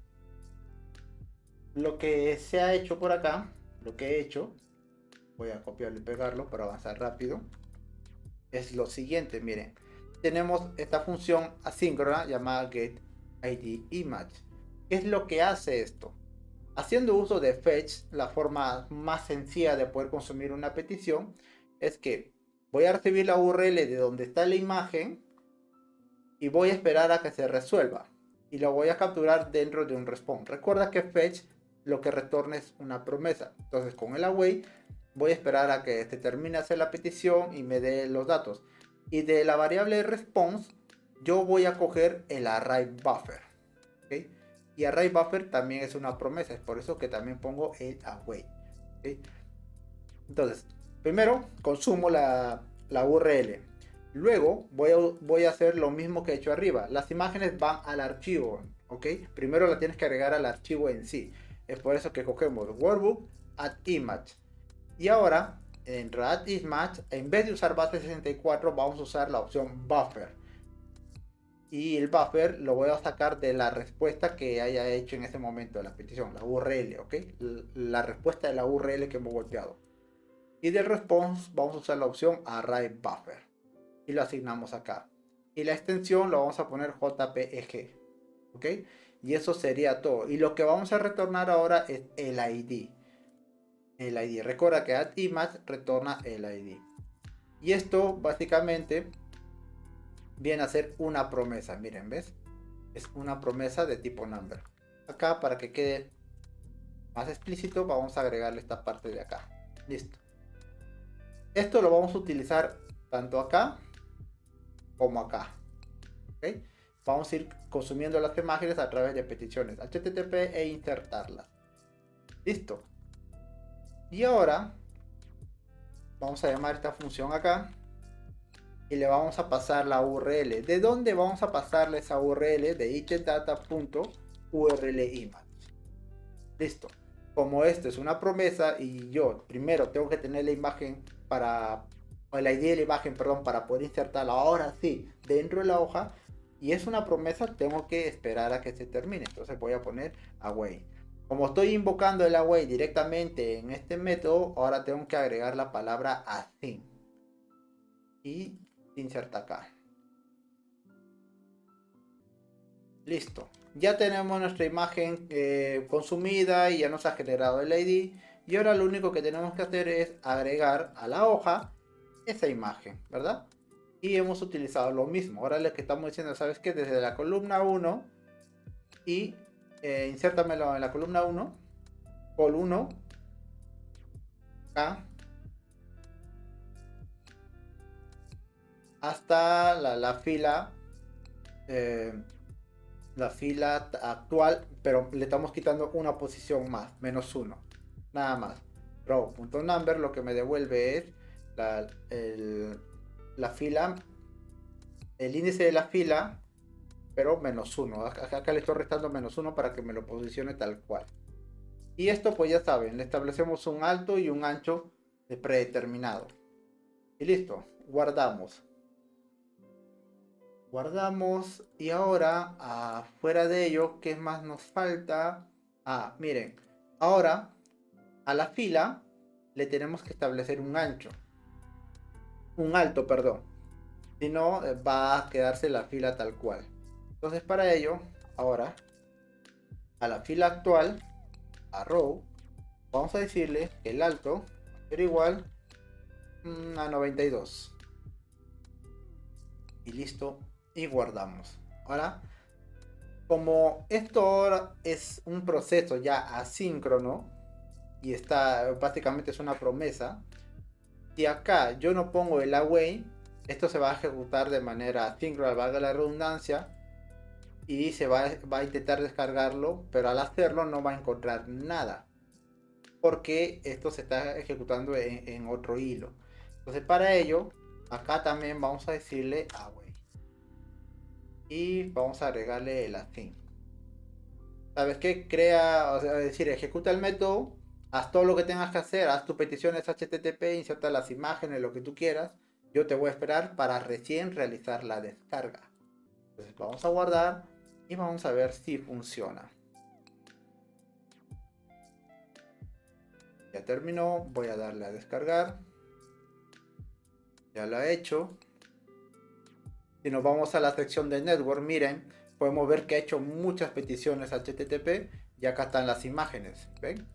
Lo que se ha hecho por acá, lo que he hecho, voy a copiarlo y pegarlo para avanzar rápido, es lo siguiente. Miren, tenemos esta función asíncrona llamada getIdImage. ¿Qué es lo que hace esto? Haciendo uso de fetch, la forma más sencilla de poder consumir una petición es que voy a recibir la URL de donde está la imagen y voy a esperar a que se resuelva y lo voy a capturar dentro de un response. Recuerda que fetch lo que retorna es una promesa. Entonces con el await voy a esperar a que se termine de hacer la petición y me dé los datos. Y de la variable response yo voy a coger el array buffer. ¿Okay? Y array buffer también es una promesa. Es por eso que también pongo el await. ¿Okay? Entonces, primero consumo la URL. Luego voy a hacer lo mismo que he hecho arriba. Las imágenes van al archivo. ¿Ok? Primero la tienes que agregar al archivo en sí. Es por eso que cogemos workbook add image. Y ahora, en add image, en vez de usar base 64, vamos a usar la opción buffer. Y el buffer lo voy a sacar de la respuesta que haya hecho en ese momento de la petición, la URL, ¿ok? La respuesta de la URL que hemos golpeado. Y del response vamos a usar la opción array buffer. Y lo asignamos acá. Y la extensión lo vamos a poner JPEG, ¿ok? Y eso sería todo. Y lo que vamos a retornar ahora es el ID. El ID. Recuerda que addImage retorna el ID. Y esto básicamente viene a ser una promesa. Miren, ¿ves? Es una promesa de tipo number. Acá, para que quede más explícito, vamos a agregarle esta parte de acá. Listo. Esto lo vamos a utilizar tanto acá como acá. ¿ok? Vamos a ir consumiendo las imágenes a través de peticiones HTTP e insertarlas. Listo. Y ahora vamos a llamar esta función acá y le vamos a pasar la URL. ¿De dónde vamos a pasarle esa URL? De itdata.urlimage. Listo. Como esto es una promesa y yo primero tengo que tener la imagen para, o el ID de la imagen, perdón, para poder insertarla ahora sí dentro de la hoja, y es una promesa, tengo que esperar a que se termine. Entonces voy a poner await. Como estoy invocando el await directamente en este método, ahora tengo que agregar la palabra async y inserta acá. Listo. Ya tenemos nuestra imagen consumida y ya nos ha generado el ID. Y ahora lo único que tenemos que hacer es agregar a la hoja esa imagen, ¿verdad? Y hemos utilizado lo mismo. Ahora lo que estamos diciendo, ¿sabes qué? Desde la columna 1 y insértamelo en la columna 1, col 1, acá, hasta la fila. La fila actual, pero le estamos quitando una posición más, -1, nada más. Row.number lo que me devuelve es la fila, el índice de la fila, pero -1. Acá le estoy restando -1 para que me lo posicione tal cual. Y esto, pues ya saben, le establecemos un alto y un ancho de predeterminado. Y listo, guardamos. Guardamos y ahora fuera de ello, ¿qué más nos falta? Miren, ahora a la fila le tenemos que establecer un ancho, un alto, perdón, si no va a quedarse la fila tal cual. Entonces para ello, ahora a la fila actual, a row, vamos a decirle que el alto va a ser igual a 92 y listo, y guardamos. Ahora, como esto ahora es un proceso ya asíncrono y está básicamente es una promesa, si acá yo no pongo el await, esto se va a ejecutar de manera asíncrona, valga la redundancia, y se va a intentar descargarlo, pero al hacerlo no va a encontrar nada porque esto se está ejecutando en otro hilo. Entonces para ello acá también vamos a decirle await y vamos a agregarle el async. ¿Sabes qué? Crea, o sea, es decir, ejecuta el método, haz todo lo que tengas que hacer, haz tus peticiones HTTP, inserta las imágenes, lo que tú quieras. Yo te voy a esperar para recién realizar la descarga. Entonces vamos a guardar y vamos a ver si funciona. Ya terminó, voy a darle a descargar. Ya lo ha hecho. Si nos vamos a la sección de network, miren, podemos ver que ha hecho muchas peticiones HTTP y acá están las imágenes, ¿ven?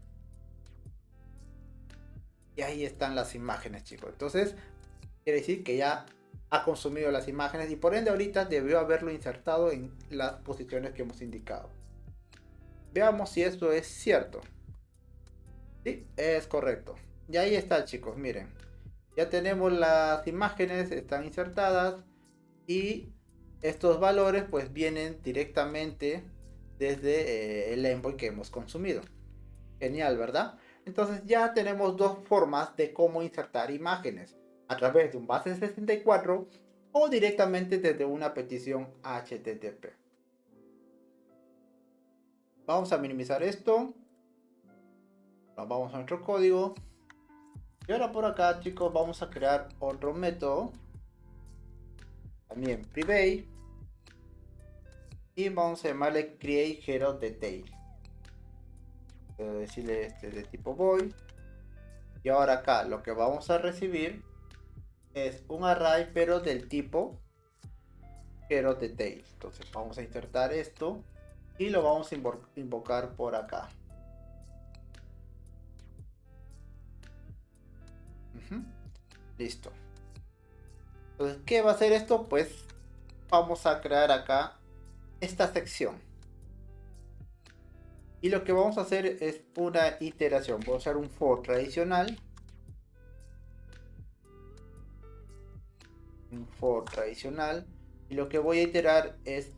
Y ahí están las imágenes, chicos. Entonces, quiere decir que ya ha consumido las imágenes y por ende ahorita debió haberlo insertado en las posiciones que hemos indicado. Veamos si esto es cierto. Sí, es correcto. Y ahí está, chicos, miren. Ya tenemos las imágenes, están insertadas y estos valores pues vienen directamente desde el envoy que hemos consumido. Genial, ¿verdad? Entonces ya tenemos dos formas de cómo insertar imágenes. A través de un base 64 o directamente desde una petición HTTP. Vamos a minimizar esto. Nos vamos a nuestro código. Y ahora por acá, chicos, vamos a crear otro método. También private. Y vamos a llamarle create hero detail. Decirle este de tipo void. Y ahora acá lo que vamos a recibir es un array pero del tipo hero detail. Entonces vamos a insertar esto y lo vamos a invocar por acá. Listo. Entonces, ¿qué va a hacer esto? Pues vamos a crear acá esta sección. Y lo que vamos a hacer es una iteración. Voy a usar un for tradicional. Un for tradicional. Y lo que voy a iterar es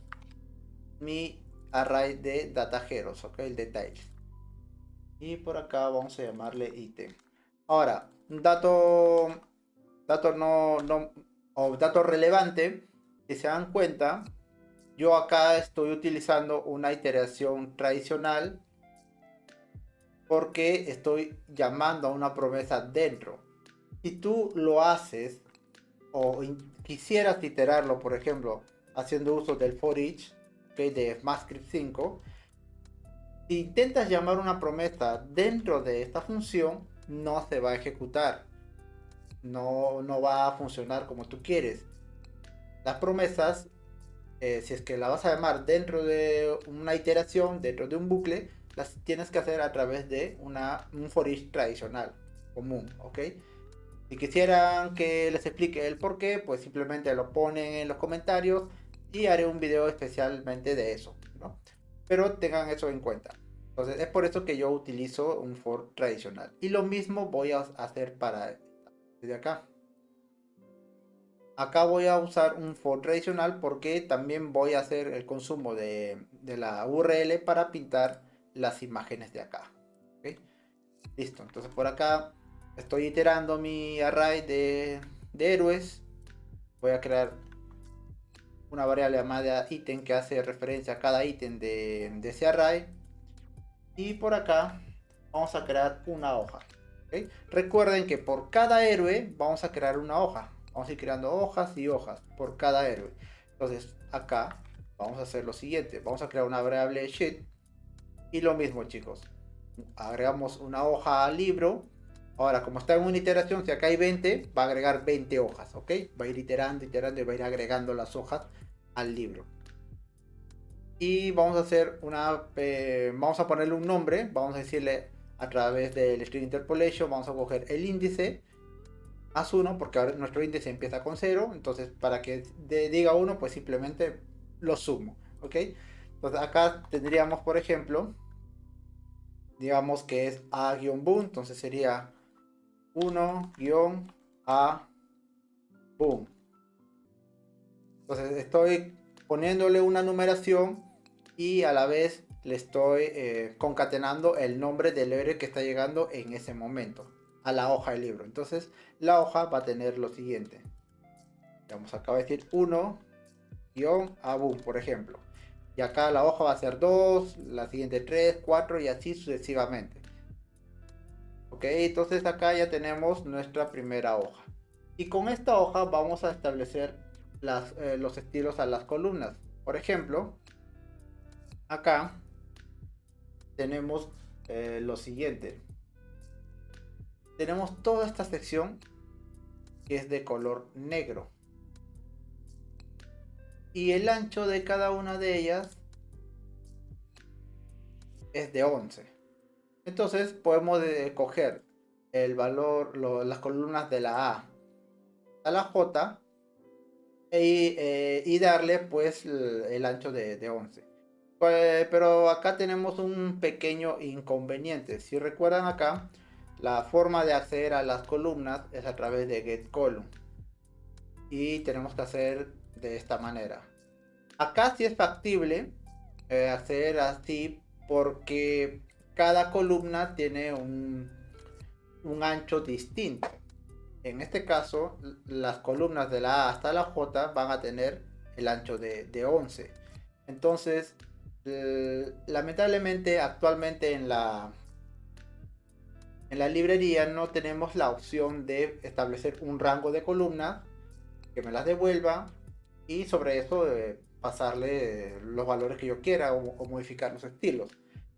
mi array de datajeros, ok, el details. Y por acá vamos a llamarle ítem. Ahora, un dato o dato relevante, si se dan cuenta, yo acá estoy utilizando una iteración tradicional porque estoy llamando a una promesa dentro. Si tú lo haces o quisieras iterarlo, por ejemplo, haciendo uso del for each, ¿okay?, de ECMAScript 5, si intentas llamar una promesa dentro de esta función, no se va a ejecutar. No va a funcionar como tú quieres. Las promesas, si es que la vas a llamar dentro de una iteración, dentro de un bucle, las tienes que hacer a través de un for each tradicional, común, ¿ok? Si quisieran que les explique el por qué, pues simplemente lo ponen en los comentarios y haré un video especialmente de eso, ¿no? Pero tengan eso en cuenta. Entonces es por eso que yo utilizo un for tradicional. Y lo mismo voy a hacer para desde acá. Acá voy a usar un for tradicional porque también voy a hacer el consumo de la URL para pintar las imágenes de acá. ¿Okay? Listo, entonces por acá estoy iterando mi array de héroes. Voy a crear una variable llamada ítem que hace referencia a cada ítem de ese array. Y por acá vamos a crear una hoja. ¿Okay? Recuerden que por cada héroe vamos a crear una hoja. Vamos a ir creando hojas y hojas por cada héroe. Entonces acá vamos a hacer lo siguiente. Vamos a crear una variable sheet. Y lo mismo, chicos. Agregamos una hoja al libro. Ahora, como está en una iteración, si acá hay 20, va a agregar 20 hojas, ¿ok? Va a ir iterando, iterando y va a ir agregando las hojas al libro. Y vamos a hacer vamos a ponerle un nombre, vamos a decirle a través del string interpolation, vamos a coger el índice más 1, porque ahora nuestro índice empieza con 0, entonces para que diga 1, pues simplemente lo sumo, ¿ok? Entonces acá tendríamos, por ejemplo, digamos que es a-boom, entonces sería 1-a-boom. Entonces estoy poniéndole una numeración y a la vez le estoy concatenando el nombre del héroe que está llegando en ese momento a la hoja del libro. Entonces la hoja va a tener lo siguiente. Vamos acá a decir 1-a-boom, por ejemplo. Y acá la hoja va a ser 2, la siguiente 3, 4 y así sucesivamente. Ok, entonces acá ya tenemos nuestra primera hoja. Y con esta hoja vamos a establecer los estilos a las columnas. Por ejemplo, acá tenemos lo siguiente. Tenemos toda esta sección que es de color negro. Y el ancho de cada una de ellas es de 11. Entonces podemos coger el valor, las columnas de la A a la J y darle pues el ancho de 11. Pero acá tenemos un pequeño inconveniente. Si recuerdan acá, la forma de acceder a las columnas es a través de getColumn. Y tenemos que hacer de esta manera. Acá sí es factible acceder así porque cada columna tiene un ancho distinto. En este caso, las columnas de la A hasta la J van a tener el ancho de 11. Entonces, lamentablemente, actualmente en la librería no tenemos la opción de establecer un rango de columnas que me las devuelva y sobre eso pasarle los valores que yo quiera o modificar los estilos.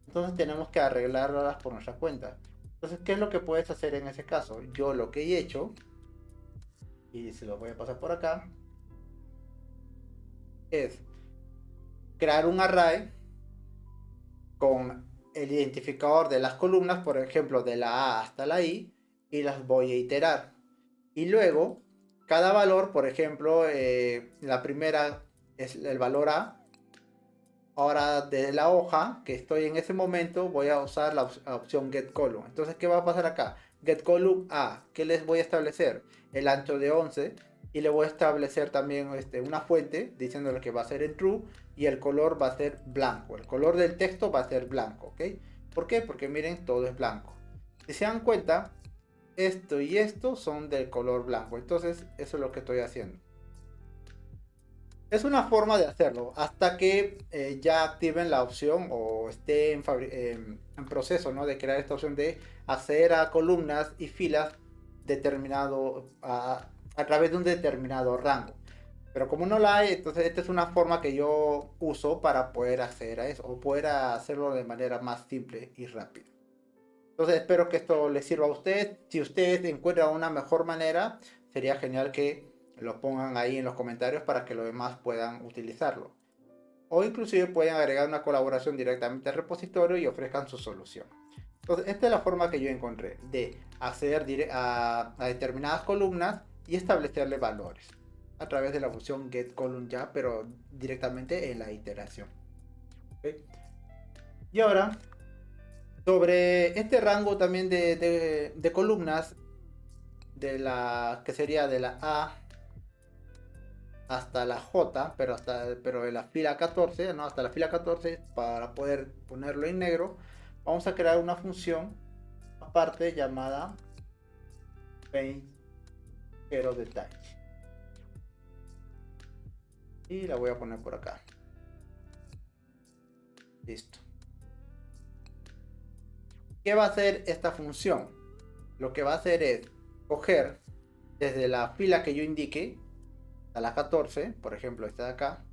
Entonces tenemos que arreglarlas por nuestra cuenta. Entonces, ¿qué es lo que puedes hacer en ese caso? Yo lo que he hecho, y se lo voy a pasar por acá, es crear un array con el identificador de las columnas, por ejemplo, de la A hasta la I, y las voy a iterar. Y luego, cada valor, por ejemplo, la primera es el valor A. Ahora, de la hoja que estoy en ese momento, voy a usar la opción getColumn. Entonces, ¿qué va a pasar acá? GetColumn A, ¿qué les voy a establecer? El ancho de 11 y le voy a establecer también una fuente diciéndole que va a ser en true y el color va a ser blanco. El color del texto va a ser blanco, ¿ok? ¿Por qué? Porque miren, todo es blanco. Si se dan cuenta, esto y esto son del color blanco. Entonces, eso es lo que estoy haciendo. Es una forma de hacerlo hasta que ya activen la opción o esté en proceso, ¿no? De crear esta opción de acceder a columnas y filas determinado a través de un determinado rango. Pero como no la hay, entonces esta es una forma que yo uso para poder acceder a eso o poder hacerlo de manera más simple y rápida. Entonces espero que esto les sirva a ustedes. Si ustedes encuentran una mejor manera, sería genial que lo pongan ahí en los comentarios para que los demás puedan utilizarlo. O inclusive pueden agregar una colaboración directamente al repositorio y ofrezcan su solución. Entonces esta es la forma que yo encontré de acceder a determinadas columnas y establecerle valores a través de la función getColumn ya, pero directamente en la iteración. ¿Okay? Y ahora sobre este rango también de columnas, de la que sería de la A hasta la J, pero de la fila 14, ¿no? Hasta la fila 14, para poder ponerlo en negro, vamos a crear una función aparte llamada paint hero detalle. Y la voy a poner por acá. Listo. ¿Qué va a hacer esta función? Lo que va a hacer es coger desde la fila que yo indique a la 14, por ejemplo esta de acá,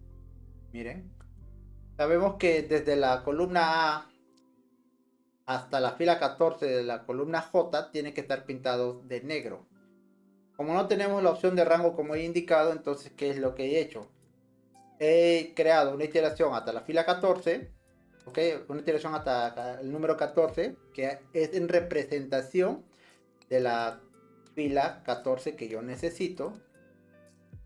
miren, sabemos que desde la columna A hasta la fila 14 de la columna J tiene que estar pintado de negro. Como no tenemos la opción de rango como he indicado, entonces ¿qué es lo que he hecho? He creado una iteración hasta la fila 14, ¿ok? Una iteración hasta el número 14, que es en representación de la fila 14 que yo necesito.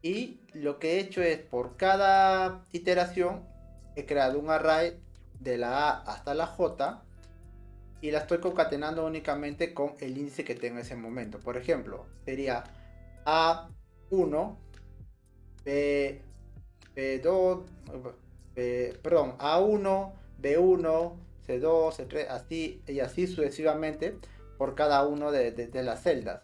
Y lo que he hecho es, por cada iteración, he creado un array de la A hasta la J y la estoy concatenando únicamente con el índice que tengo en ese momento. Por ejemplo, sería A1, B2, perdón, A1, B1, C2, C3, así y así sucesivamente por cada uno de las celdas.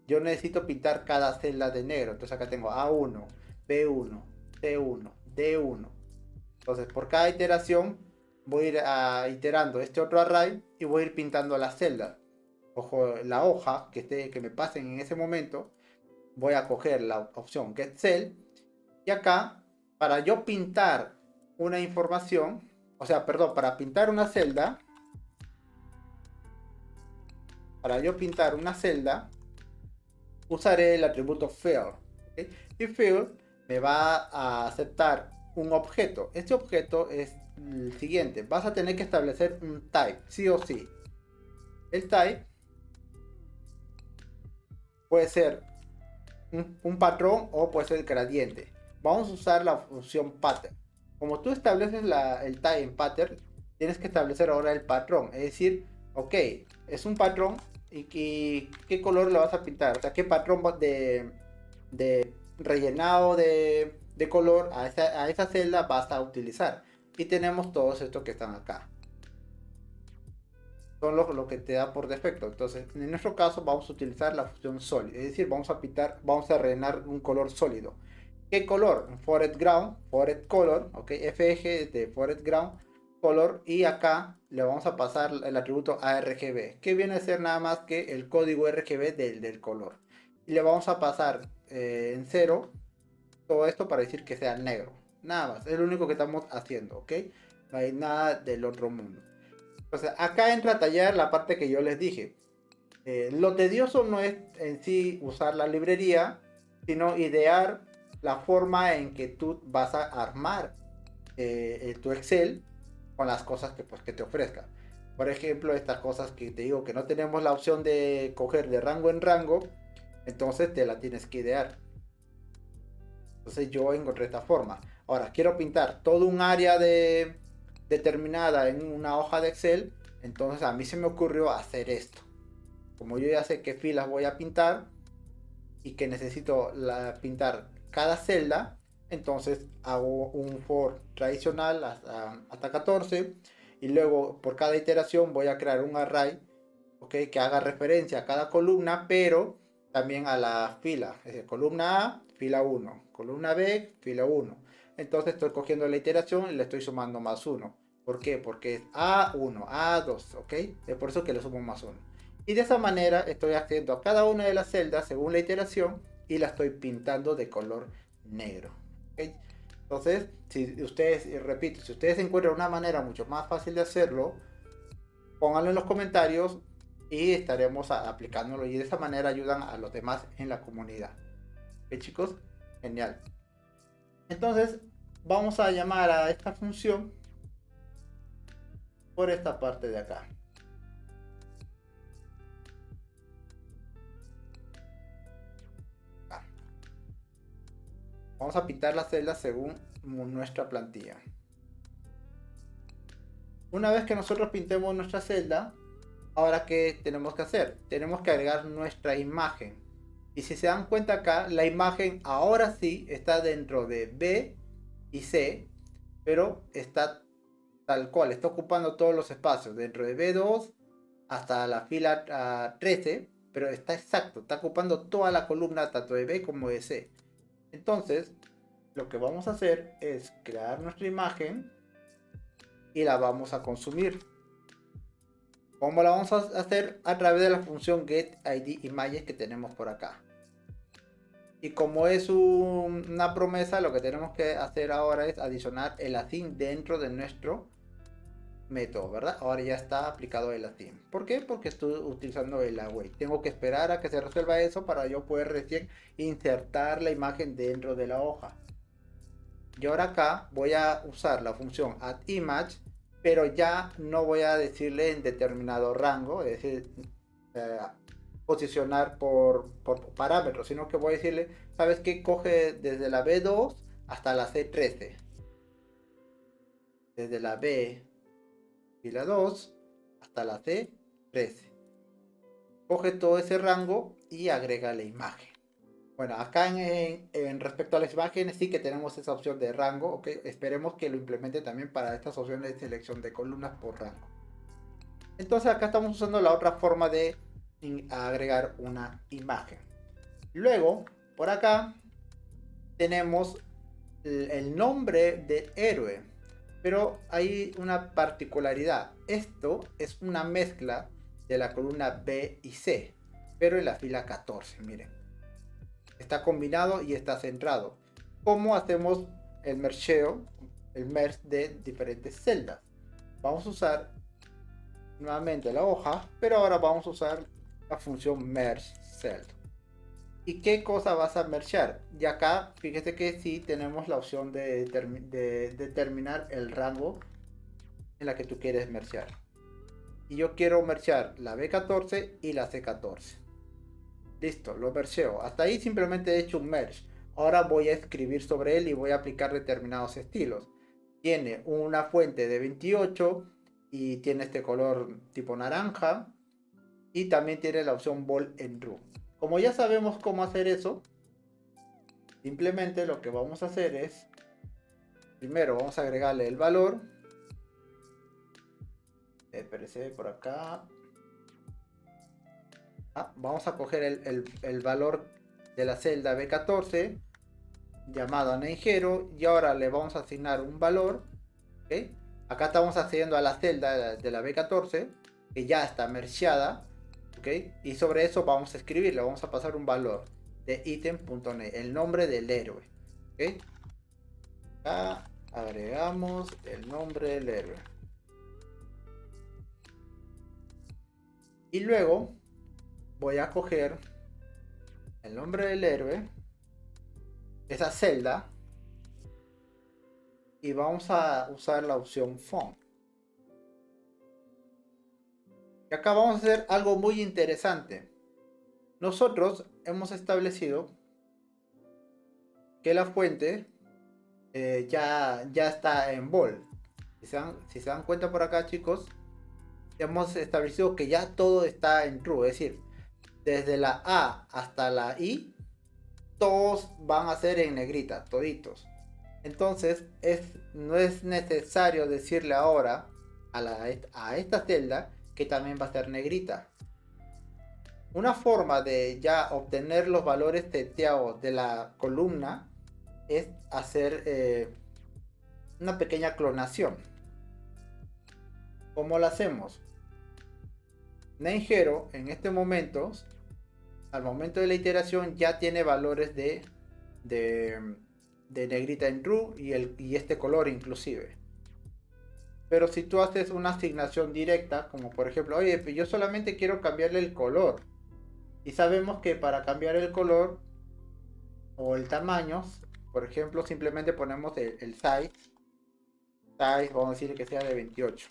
Yo necesito pintar cada celda de negro. Entonces acá tengo A1, B1, C1, D1. Entonces por cada iteración voy a ir iterando este otro array y voy a ir pintando las celdas. Ojo, la hoja que me pasen en ese momento, voy a coger la opción Get Cell y acá, para yo pintar una información, o sea, perdón, para pintar una celda, para yo pintar una celda, usaré el atributo fill. ¿Okay? Y fill me va a aceptar un objeto. Este objeto es el siguiente. Vas a tener que establecer un type, sí o sí. El type puede ser un patrón o puede ser el gradiente. Vamos a usar la función pattern. Como tú estableces el type en pattern, tienes que establecer ahora el patrón. Es decir, ok, es un patrón y qué color lo vas a pintar. O sea, qué patrón de rellenado de color a esa celda vas a utilizar. Y tenemos todos estos que están acá. Son lo que te da por defecto. Entonces, en nuestro caso vamos a utilizar la función solid. Es decir, vamos a rellenar un color sólido. ¿Qué color? Foreground ground, foreground color, ok, FG de foreground ground color, y acá le vamos a pasar el atributo ARGB, que viene a ser nada más que el código RGB del color. Y le vamos a pasar en 0 todo esto para decir que sea negro. Nada más, es lo único que estamos haciendo, ok. No hay nada del otro mundo. Entonces, acá entra a tallar la parte que yo les dije. Lo tedioso no es en sí usar la librería, sino idear la forma en que tú vas a armar tu Excel con las cosas que te ofrezca. Por ejemplo, estas cosas que te digo que no tenemos la opción de coger de rango en rango, entonces te la tienes que idear. Entonces yo encontré esta forma. Ahora, quiero pintar todo un área determinada en una hoja de Excel, entonces a mí se me ocurrió hacer esto. Como yo ya sé qué filas voy a pintar, y que necesito pintar cada celda, entonces hago un for tradicional hasta 14 y luego por cada iteración voy a crear un array, ¿okay? Que haga referencia a cada columna, pero también a la fila. Es decir, columna A, fila 1, columna B, fila 1. Entonces estoy cogiendo la iteración y le estoy sumando más 1. ¿Por qué? Porque es A1, A2, ¿ok? Es por eso que le sumo más 1. Y de esa manera estoy accediendo a cada una de las celdas según la iteración y la estoy pintando de color negro. ¿Okay? Entonces, si ustedes, y repito, si ustedes encuentran una manera mucho más fácil de hacerlo, pónganlo en los comentarios y estaremos aplicándolo y de esa manera ayudan a los demás en la comunidad. ¿Ok, chicos? Genial. Entonces, vamos a llamar a esta función por esta parte de acá. Vamos a pintar las celdas según nuestra plantilla. Una vez que nosotros pintemos nuestra celda, ahora ¿qué tenemos que hacer? Tenemos que agregar nuestra imagen. Y si se dan cuenta acá, la imagen ahora sí está dentro de B y C, pero está tal cual, está ocupando todos los espacios dentro de B2 hasta la fila 13, pero está exacto, está ocupando toda la columna tanto de B como de C. Entonces, lo que vamos a hacer es crear nuestra imagen y la vamos a consumir. ¿Cómo la vamos a hacer? A través de la función getIdImages que tenemos por acá. Y como es una promesa, lo que tenemos que hacer ahora es adicionar el async dentro de nuestro método, ¿verdad? Ahora ya está aplicado el async. ¿Por qué? Porque estoy utilizando el await. Tengo que esperar a que se resuelva eso para yo poder recién insertar la imagen dentro de la hoja. Y ahora acá voy a usar la función addImage, pero ya no voy a decirle en determinado rango, es decir, posicionar por parámetros, sino que voy a decirle, ¿sabes qué? Coge desde la B2 hasta la C13. Desde la B fila 2 hasta la C13. Coge todo ese rango y agrega la imagen. Bueno, acá en respecto a las imágenes sí que tenemos esa opción de rango, ¿ok? Esperemos que lo implemente también para estas opciones de selección de columnas por rango. Entonces acá estamos usando la otra forma de agregar una imagen. Luego, por acá tenemos el nombre del héroe, pero hay una particularidad. Esto es una mezcla de la columna B y C, pero en la fila 14, miren. Está combinado y está centrado. ¿Cómo hacemos el mergeo, el merge de diferentes celdas? Vamos a usar nuevamente la hoja, pero ahora vamos a usar la función merge cell. ¿Y qué cosa vas a mergear? Y acá fíjate que sí tenemos la opción de determinar el rango en la que tú quieres mergear. Y yo quiero mergear la B14 y la C14. Listo, lo mergeo. Hasta ahí simplemente he hecho un merge. Ahora voy a escribir sobre él y voy a aplicar determinados estilos. Tiene una fuente de 28 y tiene este color tipo naranja. Y también tiene la opción Bold en Room. Como ya sabemos cómo hacer eso, simplemente lo que vamos a hacer es, primero vamos a agregarle el valor. Espérese por acá. Vamos a coger el valor de la celda B14 llamado NameHero y ahora le vamos a asignar un valor. ¿Okay? Acá estamos accediendo a la celda de la B14 que ya está mergeada. ¿Okay? Y sobre eso vamos a escribirle, vamos a pasar un valor de item.name, el nombre del héroe. ¿Okay? Acá agregamos el nombre del héroe. Y luego voy a coger el nombre del héroe, esa celda, y vamos a usar la opción font. Y acá vamos a hacer algo muy interesante. Nosotros hemos establecido que la fuente ya está en bold. Si se dan cuenta por acá, chicos, hemos establecido que ya todo está en true, es decir, desde la A hasta la I todos van a ser en negrita, toditos. Entonces no es necesario decirle ahora a esta celda que también va a ser negrita. Una forma de ya obtener los valores seteados de la columna es hacer una pequeña clonación. ¿Cómo lo hacemos? NameHero en este momento, al momento de la iteración, ya tiene valores de negrita en true y este color inclusive. Pero si tú haces una asignación directa, como por ejemplo, oye, yo solamente quiero cambiarle el color, y sabemos que para cambiar el color o el tamaño, por ejemplo, simplemente ponemos el size, vamos a decir que sea de 28.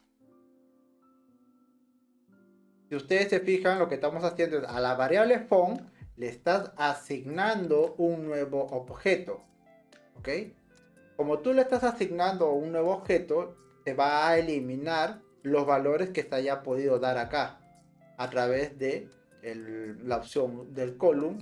Si ustedes se fijan, lo que estamos haciendo es a la variable font le estás asignando un nuevo objeto, ¿ok? Como tú le estás asignando un nuevo objeto, te va a eliminar los valores que se haya podido dar acá a través de la opción del column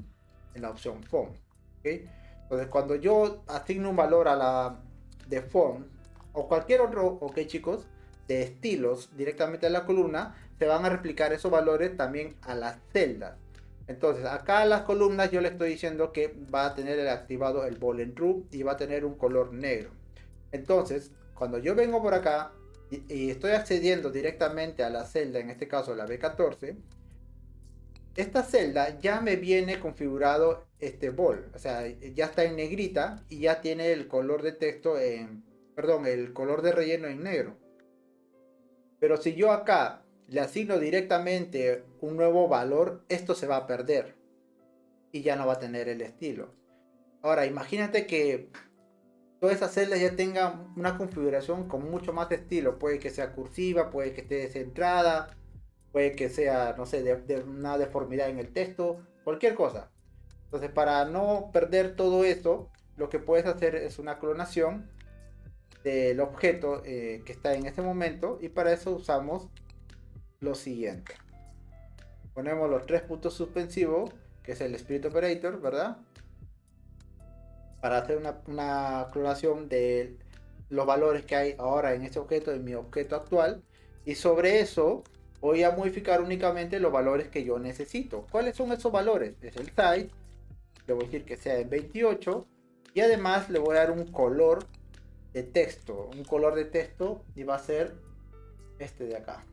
en la opción font, ¿okay? Entonces cuando yo asigno un valor a la de font o cualquier otro, ok chicos, de estilos directamente a la columna, se van a replicar esos valores también a las celdas. Entonces acá a las columnas yo le estoy diciendo que va a tener activado el boolean true y va a tener un color negro. Entonces cuando yo vengo por acá y estoy accediendo directamente a la celda, en este caso la B14, esta celda ya me viene configurado este bol, o sea, ya está en negrita y ya tiene el color de texto el color de relleno en negro. Pero si yo acá le asigno directamente un nuevo valor, esto se va a perder y ya no va a tener el estilo. Ahora, imagínate que todas esas celdas ya tengan una configuración con mucho más estilo. Puede que sea cursiva, puede que esté centrada, puede que sea, no sé, de una deformidad en el texto, cualquier cosa. Entonces, para no perder todo esto, lo que puedes hacer es una clonación del objeto que está en este momento, y para eso usamos lo siguiente. Ponemos los 3 puntos suspensivos, que es el split operator, ¿verdad? Para hacer una clonación de los valores que hay ahora en este objeto, en mi objeto actual, y sobre eso voy a modificar únicamente los valores que yo necesito. ¿Cuáles son esos valores? Es el size, le voy a decir que sea en 28, y además le voy a dar un color de texto, y va a ser este de acá.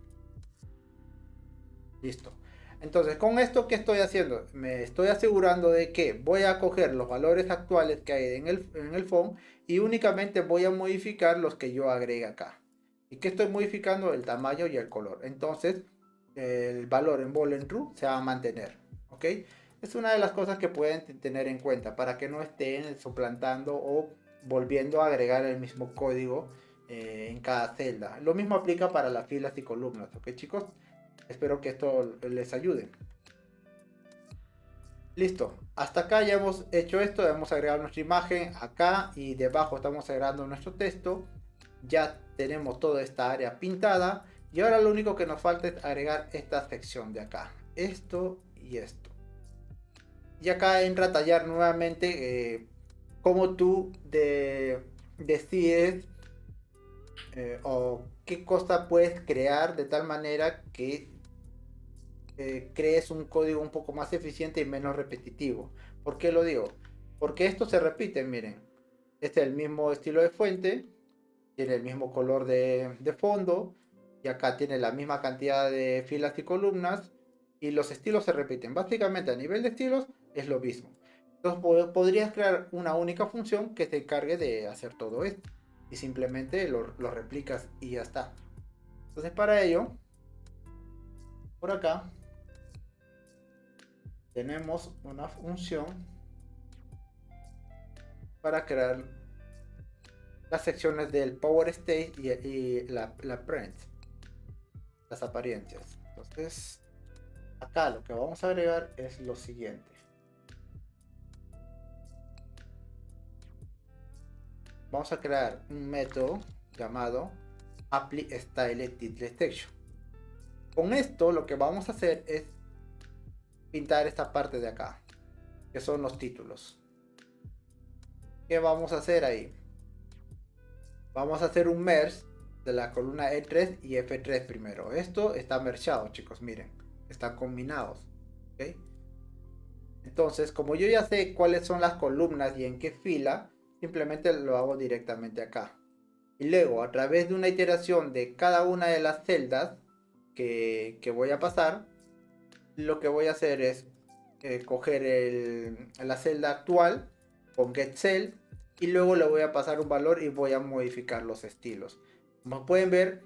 Listo. Entonces, con esto, ¿qué estoy haciendo? Me estoy asegurando de que voy a coger los valores actuales que hay en el font y únicamente voy a modificar los que yo agregue acá. ¿Y qué estoy modificando? El tamaño y el color. Entonces, el valor en boolean true se va a mantener. ¿Ok? Es una de las cosas que pueden tener en cuenta para que no estén suplantando o volviendo a agregar el mismo código en cada celda. Lo mismo aplica para las filas y columnas. ¿Ok, chicos? Espero que esto les ayude. Listo, hasta acá ya hemos hecho esto, hemos agregado nuestra imagen acá y debajo estamos agregando nuestro texto. Ya tenemos toda esta área pintada y ahora lo único que nos falta es agregar esta sección de acá, esto y esto. Y acá entra a tallar nuevamente cómo tú decides o qué cosa puedes crear de tal manera que crees un código un poco más eficiente y menos repetitivo. ¿Por qué lo digo? Porque esto se repite, miren. Este es el mismo estilo de fuente, tiene el mismo color de fondo, y acá tiene la misma cantidad de filas y columnas, y los estilos se repiten. Básicamente a nivel de estilos es lo mismo. Entonces podrías crear una única función que se encargue de hacer todo esto, y simplemente lo replicas y ya está. Entonces para ello, por acá tenemos una función para crear las secciones del Power State y la Print, las apariencias. Entonces, acá lo que vamos a agregar es lo siguiente. Vamos a crear un método llamado ApplyStyleTitleSection. Con esto lo que vamos a hacer es pintar esta parte de acá, que son los títulos. ¿Qué vamos a hacer ahí? Vamos a hacer un merge de la columna E3 y F3 primero. Esto está mergeado, chicos, miren. Están combinados. ¿Ok? Entonces, como yo ya sé cuáles son las columnas y en qué fila, simplemente lo hago directamente acá. Y luego, a través de una iteración de cada una de las celdas que voy a pasar, lo que voy a hacer es coger la celda actual con getCell y luego le voy a pasar un valor y voy a modificar los estilos. Como pueden ver,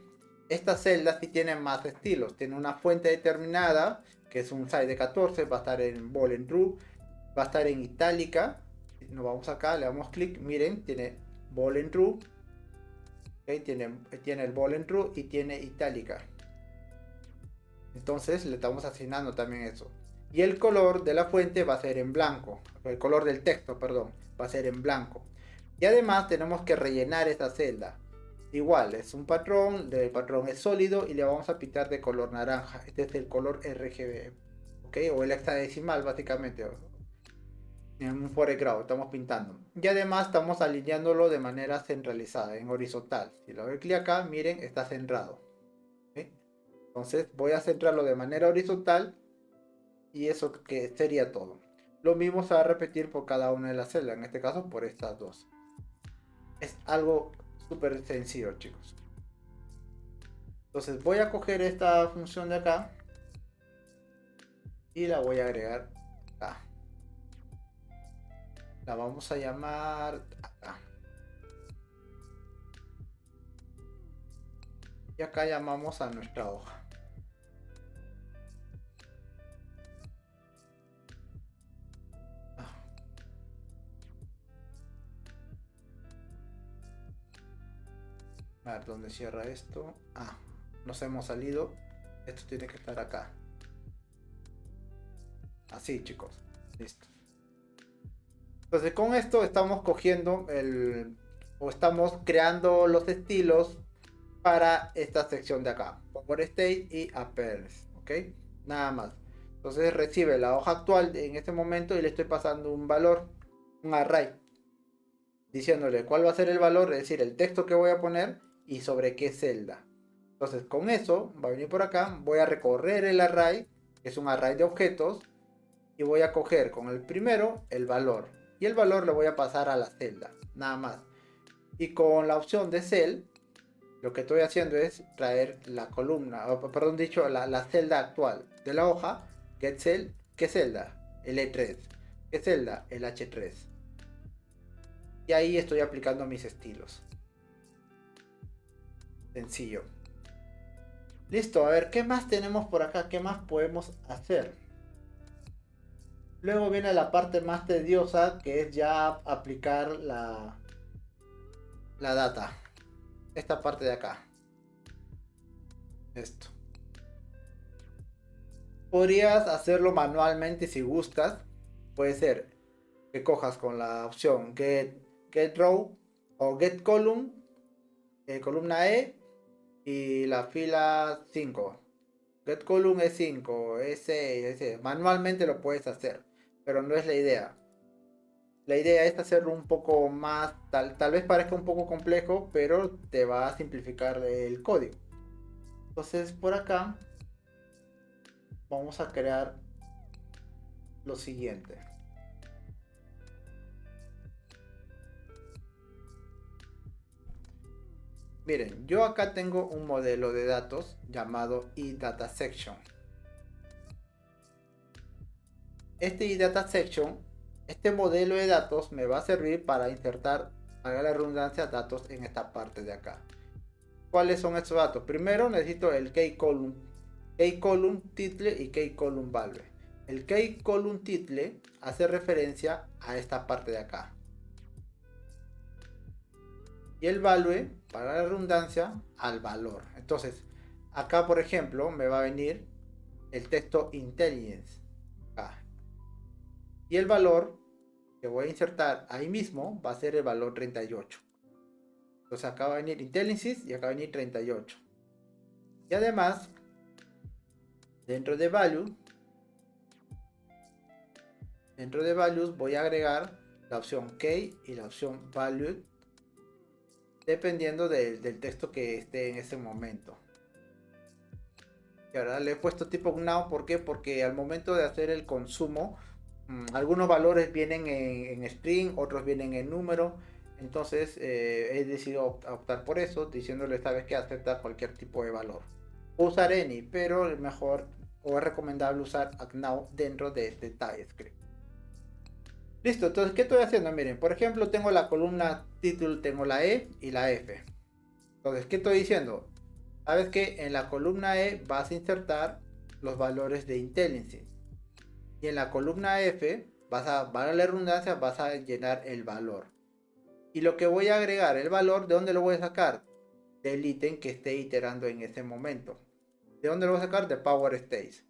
estas celdas sí tienen más estilos. Tiene una fuente determinada, que es un size de 14, va a estar en bold and true, va a estar en itálica. Nos vamos acá, le damos clic, miren, tiene bold and true, ¿okay? Tiene el bold and true y tiene itálica. Entonces le estamos asignando también eso. Y el color de la fuente va a ser en blanco. El color del texto, perdón, va a ser en blanco. Y además tenemos que rellenar esta celda. Igual, es un patrón, el patrón es sólido y le vamos a pintar de color naranja. Este es el color RGB, ¿ok? O el hexadecimal básicamente. En un foreground estamos pintando. Y además estamos alineándolo de manera centralizada, en horizontal. Si lo doy clic acá, miren, está centrado. ¿Okay? Entonces voy a centrarlo de manera horizontal y eso que sería todo. Lo mismo se va a repetir por cada una de las celdas, en este caso por estas dos. Es algo súper sencillo, chicos. Entonces voy a coger esta función de acá y la voy a agregar acá. La vamos a llamar acá. Y acá llamamos a nuestra hoja. A ver, ¿dónde cierra esto? Ah, nos hemos salido. Esto tiene que estar acá. Así, chicos. Listo. Entonces con esto estamos cogiendo o estamos creando los estilos para esta sección de acá. Power State y Appearance. ¿Ok? Nada más. Entonces recibe la hoja actual en este momento y le estoy pasando un valor, un array, diciéndole cuál va a ser el valor, es decir, el texto que voy a poner y sobre qué celda. Entonces con eso va a venir por acá, voy a recorrer el array, que es un array de objetos, y voy a coger con el primero el valor. Y el valor lo voy a pasar a la celda, nada más. Y con la opción de cell, lo que estoy haciendo es traer la columna, o perdón dicho, la celda actual de la hoja, get cell, ¿qué celda? El E3. ¿Qué celda? El H3. Y ahí estoy aplicando mis estilos. Sencillo. Listo, a ver, ¿qué más tenemos por acá? ¿Qué más podemos hacer? Luego viene la parte más tediosa, que es ya aplicar la data. Esta parte de acá. Esto. Podrías hacerlo manualmente si gustas. Puede ser que cojas con la opción get row o get column, columna E y la fila 5. Get column es 5, es 6, es 6. Manualmente lo puedes hacer, pero no es la idea. La idea es hacerlo un poco más, tal vez parezca un poco complejo, pero te va a simplificar el código. Entonces por acá vamos a crear lo siguiente. Miren, yo acá tengo un modelo de datos llamado eDataSection. Este eDataSection, este modelo de datos me va a servir para insertar, haga la redundancia, datos en esta parte de acá. ¿Cuáles son estos datos? Primero necesito el keyColumn, title y keyColumn value. El keyColumn title hace referencia a esta parte de acá. Y el value, para la redundancia, al valor. Entonces, acá por ejemplo me va a venir el texto intelligence. Acá. Y el valor que voy a insertar ahí mismo va a ser el valor 38. Entonces acá va a venir intelligence y acá va a venir 38. Y además, dentro de values voy a agregar la opción key y la opción value, dependiendo del texto que esté en ese momento. Y ahora le he puesto tipo now, ¿por qué? Porque al momento de hacer el consumo, algunos valores vienen en string, otros vienen en número. Entonces he decidido optar por eso, diciéndole esta vez que acepta cualquier tipo de valor. Puedo usar any, pero es mejor o es recomendable usar now dentro de TypeScript. Listo, entonces, ¿qué estoy haciendo? Miren, por ejemplo, tengo la columna título, tengo la E y la F. Entonces, ¿qué estoy diciendo? Sabes que en la columna E vas a insertar los valores de IntelliSense. Y en la columna F, para la redundancia, vas a llenar el valor. Y lo que voy a agregar, el valor, ¿de dónde lo voy a sacar? Del ítem que esté iterando en ese momento. ¿De dónde lo voy a sacar? De Power State.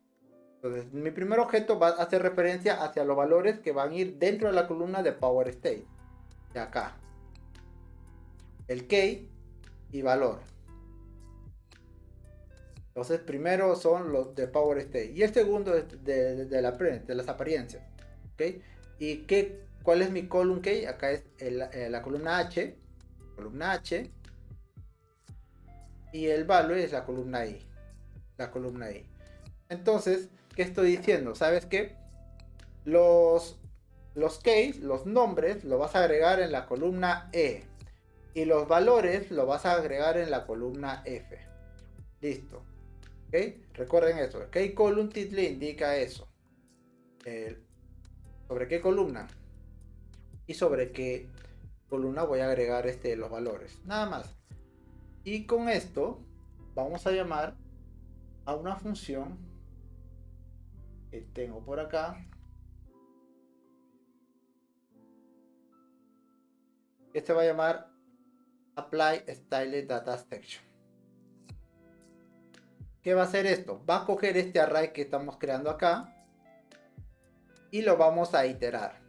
Entonces, mi primer objeto va a hacer referencia hacia los valores que van a ir dentro de la columna de Power State. De acá. El key y valor. Entonces, primero son los de Power State. Y el segundo es de las apariencias. ¿Okay? ¿Y cuál es mi column key? Acá es la columna H. Columna H. Y el value es la columna I. La columna I. Entonces, ¿qué estoy diciendo? ¿Sabes qué? Los keys, los nombres, lo vas a agregar en la columna E. Y los valores lo vas a agregar en la columna F. Listo. ¿Ok? Recuerden eso. Key column title indica eso. Sobre qué columna. Y sobre qué columna voy a agregar los valores. Nada más. Y con esto vamos a llamar a una función que tengo por acá. Que se va a llamar Apply Style Data Section. ¿Qué va a hacer esto? Va a coger este array que estamos creando acá y lo vamos a iterar.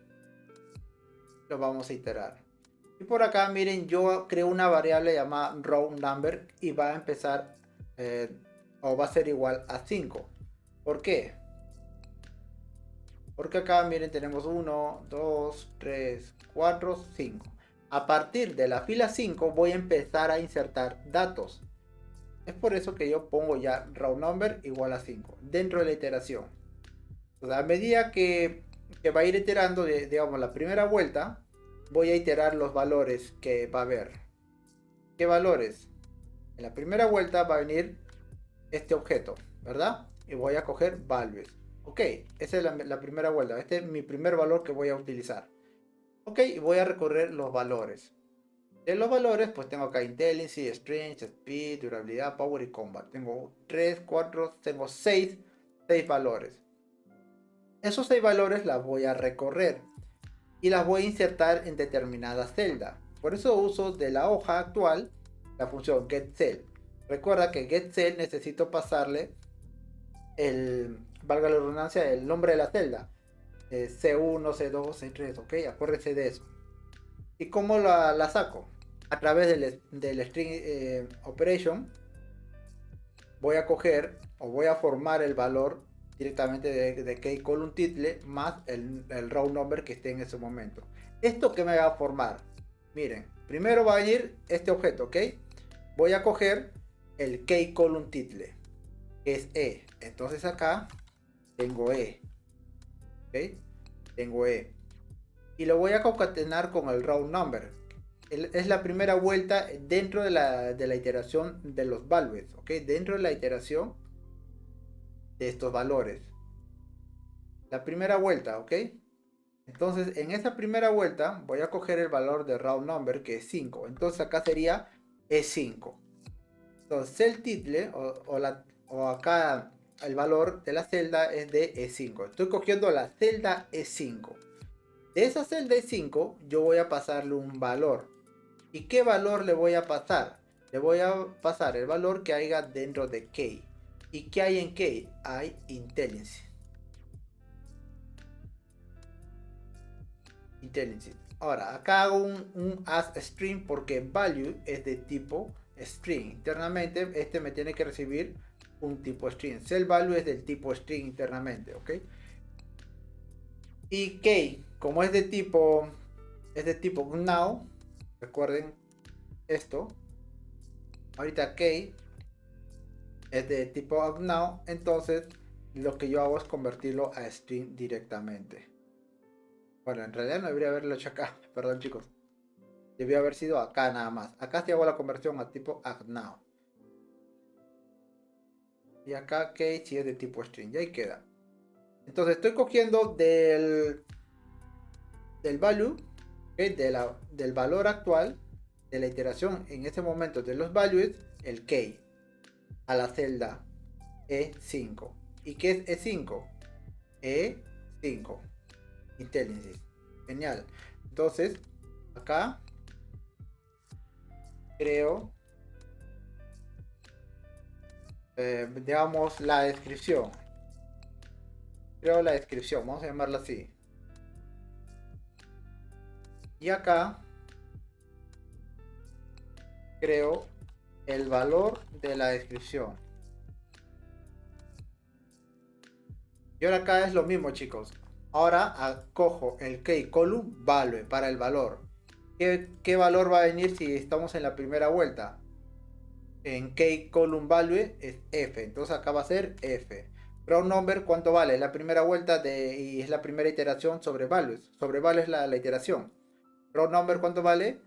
Lo vamos a iterar. Y por acá, miren, yo creo una variable llamada row number y va a empezar o va a ser igual a 5. ¿Por qué? Porque acá, miren, tenemos 1, 2, 3, 4, 5. A partir de la fila 5 voy a empezar a insertar datos. Es por eso que yo pongo ya row number igual a 5 dentro de la iteración. Entonces, a medida que va a ir iterando, digamos, la primera vuelta, voy a iterar los valores que va a haber. ¿Qué valores? En la primera vuelta va a venir este objeto, ¿verdad? Y voy a coger values. Ok, esa es la primera vuelta. Este es mi primer valor que voy a utilizar. Ok, y voy a recorrer los valores. De los valores, pues tengo acá Intelligence, Strength, Speed, Durabilidad, Power y Combat. Tengo 3, 4, tengo 6 valores. Esos 6 valores las voy a recorrer y las voy a insertar en determinada celda. Por eso uso de la hoja actual la función getCell. Recuerda que getCell necesito pasarle valga la redundancia, el nombre de la celda. C1, C2, C3, ok, acuérdense de eso. ¿Y cómo la saco? A través del string operation voy a coger o voy a formar el valor directamente de key column title más el row number que esté en ese momento. ¿Esto qué me va a formar? Miren, primero va a venir este objeto, ok. Voy a coger el key column title, que es E. Entonces acá tengo E, ok. Tengo E. Y lo voy a concatenar con el row number. Es la primera vuelta dentro de la iteración de los values, ok. Dentro de la iteración de estos valores. La primera vuelta, ok. Entonces en esa primera vuelta voy a coger el valor de round number que es 5. Entonces acá sería E5. Entonces el title o acá el valor de la celda es de E5. Estoy cogiendo la celda E5. De esa celda E5 yo voy a pasarle un valor. ¿Y qué valor le voy a pasar? Le voy a pasar el valor que haya dentro de key. ¿Y qué hay en key? Hay IntelliSense. Ahora, acá hago un asString porque value es de tipo string. Internamente, este me tiene que recibir un tipo string. Cell value es del tipo string internamente, ¿ok? Y key, como es de tipo es de tipo now. Recuerden esto. Ahorita key es de tipo now. Entonces lo que yo hago es convertirlo a string directamente. Bueno, en realidad no debería haberlo hecho acá. Perdón, chicos. Debería haber sido acá nada más. Acá sí hago la conversión a tipo now. Y acá key sí es de tipo string. Y ahí queda. Entonces estoy cogiendo del value, ¿okay? Del valor actual de la iteración en este momento de los values, el key a la celda E5. ¿Y qué es E5? E5 IntelliSense. Genial. Entonces acá creo digamos la descripción. Creo la descripción, vamos a llamarla así. Y acá creo el valor de la descripción. Y ahora acá es lo mismo, chicos. Ahora cojo el key column value para el valor. ¿Qué valor va a venir si estamos en la primera vuelta? En key column value es F. Entonces acá va a ser F. Round number, ¿cuánto vale? La primera vuelta y es la primera iteración sobre values. Sobre values la iteración. Round number, ¿cuánto vale?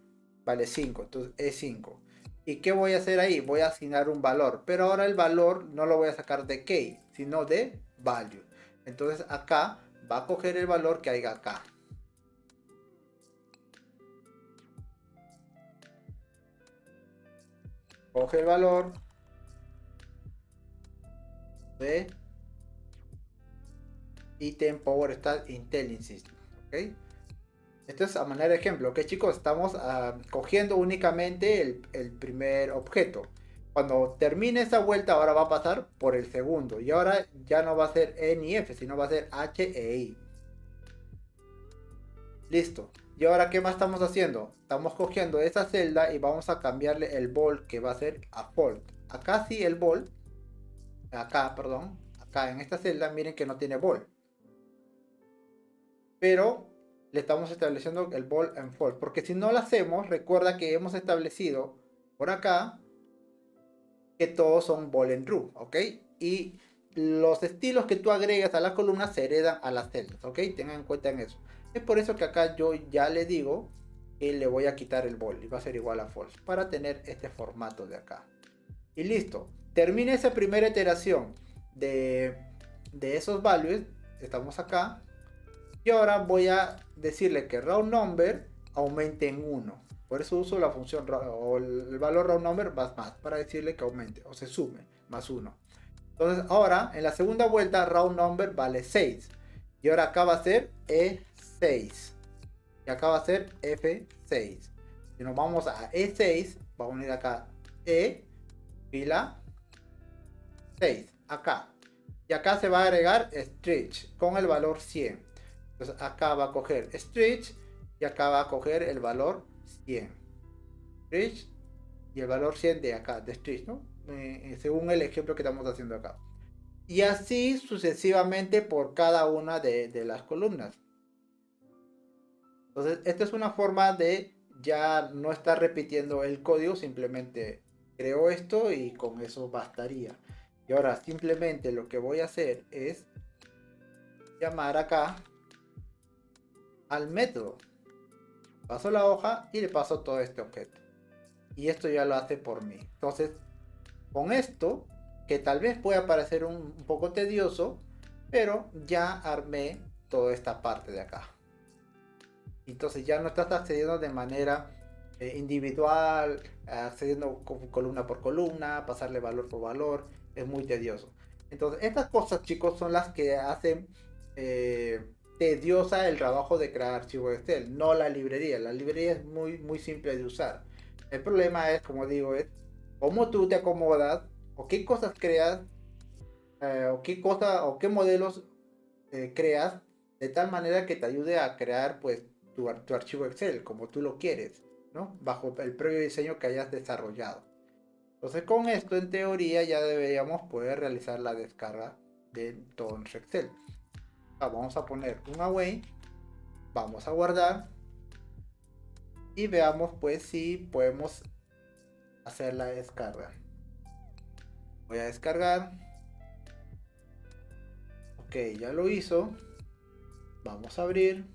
Vale 5. Entonces es 5. ¿Y qué voy a hacer ahí? Voy a asignar un valor. Pero ahora el valor no lo voy a sacar de key, sino de value. Entonces acá va a coger el valor que haya acá. Coge el valor de item power stat IntelliSense. ¿Ok? Esto es a manera de ejemplo. Ok, chicos, estamos cogiendo únicamente el primer objeto. Cuando termine esa vuelta, ahora va a pasar por el segundo. Y ahora ya no va a ser E ni F, sino va a ser H e I. Listo. Y ahora, ¿qué más estamos haciendo? Estamos cogiendo esa celda y vamos a cambiarle el bol que va a ser a fold. Acá sí el bol, acá, perdón, acá en esta celda, miren que no tiene bol. Pero le estamos estableciendo el ball and fold. Porque si no lo hacemos, recuerda que hemos establecido por acá que todos son ball and true, ¿ok? Y los estilos que tú agregas a la columna se heredan a las celdas, ¿ok? Tengan en cuenta en eso. Es por eso que acá yo ya le digo que le voy a quitar el ball y va a ser igual a false para tener este formato de acá. Y listo. Termina esa primera iteración de esos values. Estamos acá. Y ahora voy a decirle que round number aumente en 1. Por eso uso la función o el valor round number más para decirle que aumente o se sume más 1. Entonces ahora en la segunda vuelta round number vale 6. Y ahora acá va a ser E6. Y acá va a ser F6. Si nos vamos a E6, vamos a unir acá E, fila 6. Acá. Y acá se va a agregar stretch con el valor 100. Entonces acá va a coger stretch y acá va a coger el valor 100. Stretch y el valor 100 de acá, de stretch, ¿no? Según el ejemplo que estamos haciendo acá. Y así sucesivamente por cada una de las columnas. Entonces, esta es una forma de ya no estar repitiendo el código, simplemente creo esto y con eso bastaría. Y ahora simplemente lo que voy a hacer es llamar acá al método. Paso la hoja y le paso todo este objeto. Y esto ya lo hace por mí. Entonces, con esto, que tal vez pueda parecer un poco tedioso, pero ya armé toda esta parte de acá. Entonces ya no estás accediendo de manera individual, accediendo columna por columna, pasarle valor por valor. Es muy tedioso. Entonces, estas cosas, chicos, son las que hacen tediosa el trabajo de crear archivos Excel, no la librería. La librería es muy simple de usar. El problema es, como digo, es cómo tú te acomodas o qué cosas creas o qué modelos creas de tal manera que te ayude a crear pues tu archivo Excel como tú lo quieres, ¿no? Bajo el previo diseño que hayas desarrollado. Entonces con esto en teoría ya deberíamos poder realizar la descarga de todo nuestro Excel. Vamos a poner un away, vamos a guardar y veamos pues si podemos hacer la descarga. Voy a descargar. Ok, ya lo hizo. Vamos a abrir.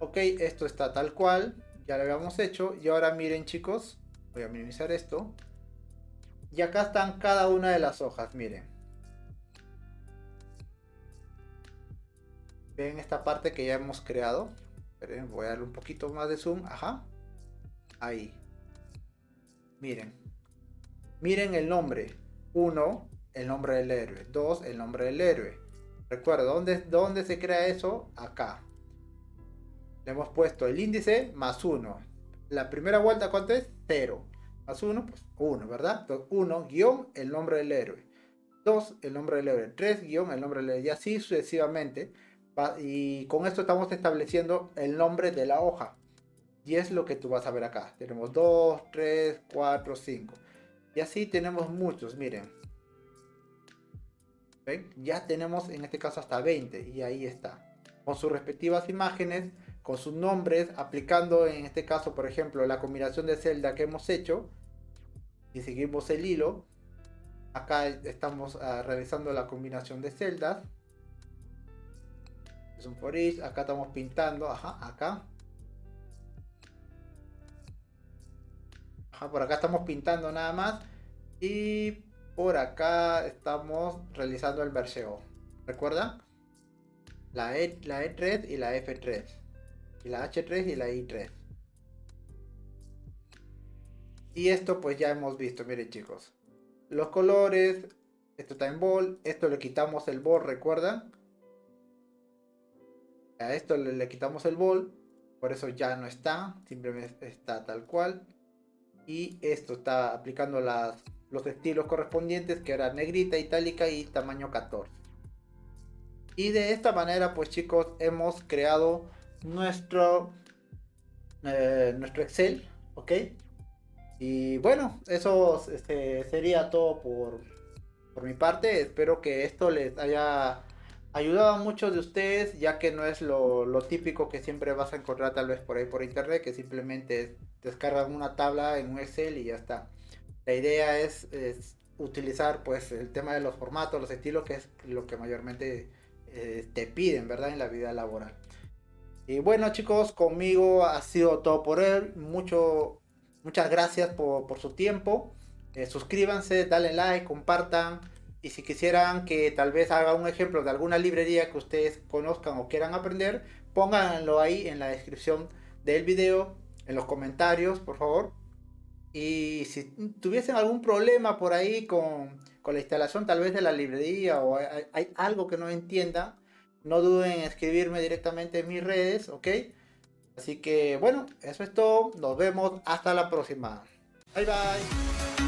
Ok, esto está tal cual. Ya lo habíamos hecho. Y ahora miren, chicos. Voy a minimizar esto. Y acá están cada una de las hojas, miren. Ven esta parte que ya hemos creado. Esperen, voy a darle un poquito más de zoom. Ajá. Ahí. Miren. Miren el nombre. 1, el nombre del héroe. 2, el nombre del héroe. Recuerda, ¿dónde se crea eso? Acá. Le hemos puesto el índice más 1. La primera vuelta, ¿cuánto es? 0. Más 1, pues 1, ¿verdad? Entonces 1 guión el nombre del héroe. 2, el nombre del héroe. 3 guión el nombre del héroe. Y así sucesivamente. Y con esto estamos estableciendo el nombre de la hoja. Y es lo que tú vas a ver acá. Tenemos 2, 3, 4, 5. Y así tenemos muchos, miren. ¿Ven? Ya tenemos en este caso hasta 20. Y ahí está. Con sus respectivas imágenes, con sus nombres, aplicando en este caso, por ejemplo, la combinación de celda que hemos hecho. Y seguimos el hilo. Acá estamos realizando la combinación de celdas. Es un for each. Acá estamos pintando. Ajá, acá. Ajá, por acá estamos pintando nada más. Y por acá estamos realizando el verseo. ¿Recuerdan? La E3 y la F3. Y la H3 y la I3. Y esto pues ya hemos visto, miren chicos. Los colores, esto está en bold, esto le quitamos el bold, ¿recuerdan? A esto le quitamos el bold, por eso ya no está, simplemente está tal cual. Y esto está aplicando los estilos correspondientes, que era negrita, itálica y tamaño 14. Y de esta manera pues chicos hemos creado nuestro Excel, ¿ok? Y bueno, eso sería todo por mi parte. Espero que esto les haya ayudado a muchos de ustedes, ya que no es lo típico que siempre vas a encontrar tal vez por ahí por internet, que simplemente descargan una tabla en un Excel y ya está. La idea es utilizar pues el tema de los formatos, los estilos, que es lo que mayormente te piden, ¿verdad? En la vida laboral. Y bueno chicos, conmigo ha sido todo por él. Muchas gracias por su tiempo. Suscríbanse, dale like, compartan. Y si quisieran que tal vez haga un ejemplo de alguna librería que ustedes conozcan o quieran aprender, pónganlo ahí en la descripción del video, en los comentarios, por favor. Y si tuviesen algún problema por ahí con la instalación tal vez de la librería o hay algo que no entiendan, no duden en escribirme directamente en mis redes, ¿ok? Así que bueno, eso es todo. Nos vemos hasta la próxima. Bye bye.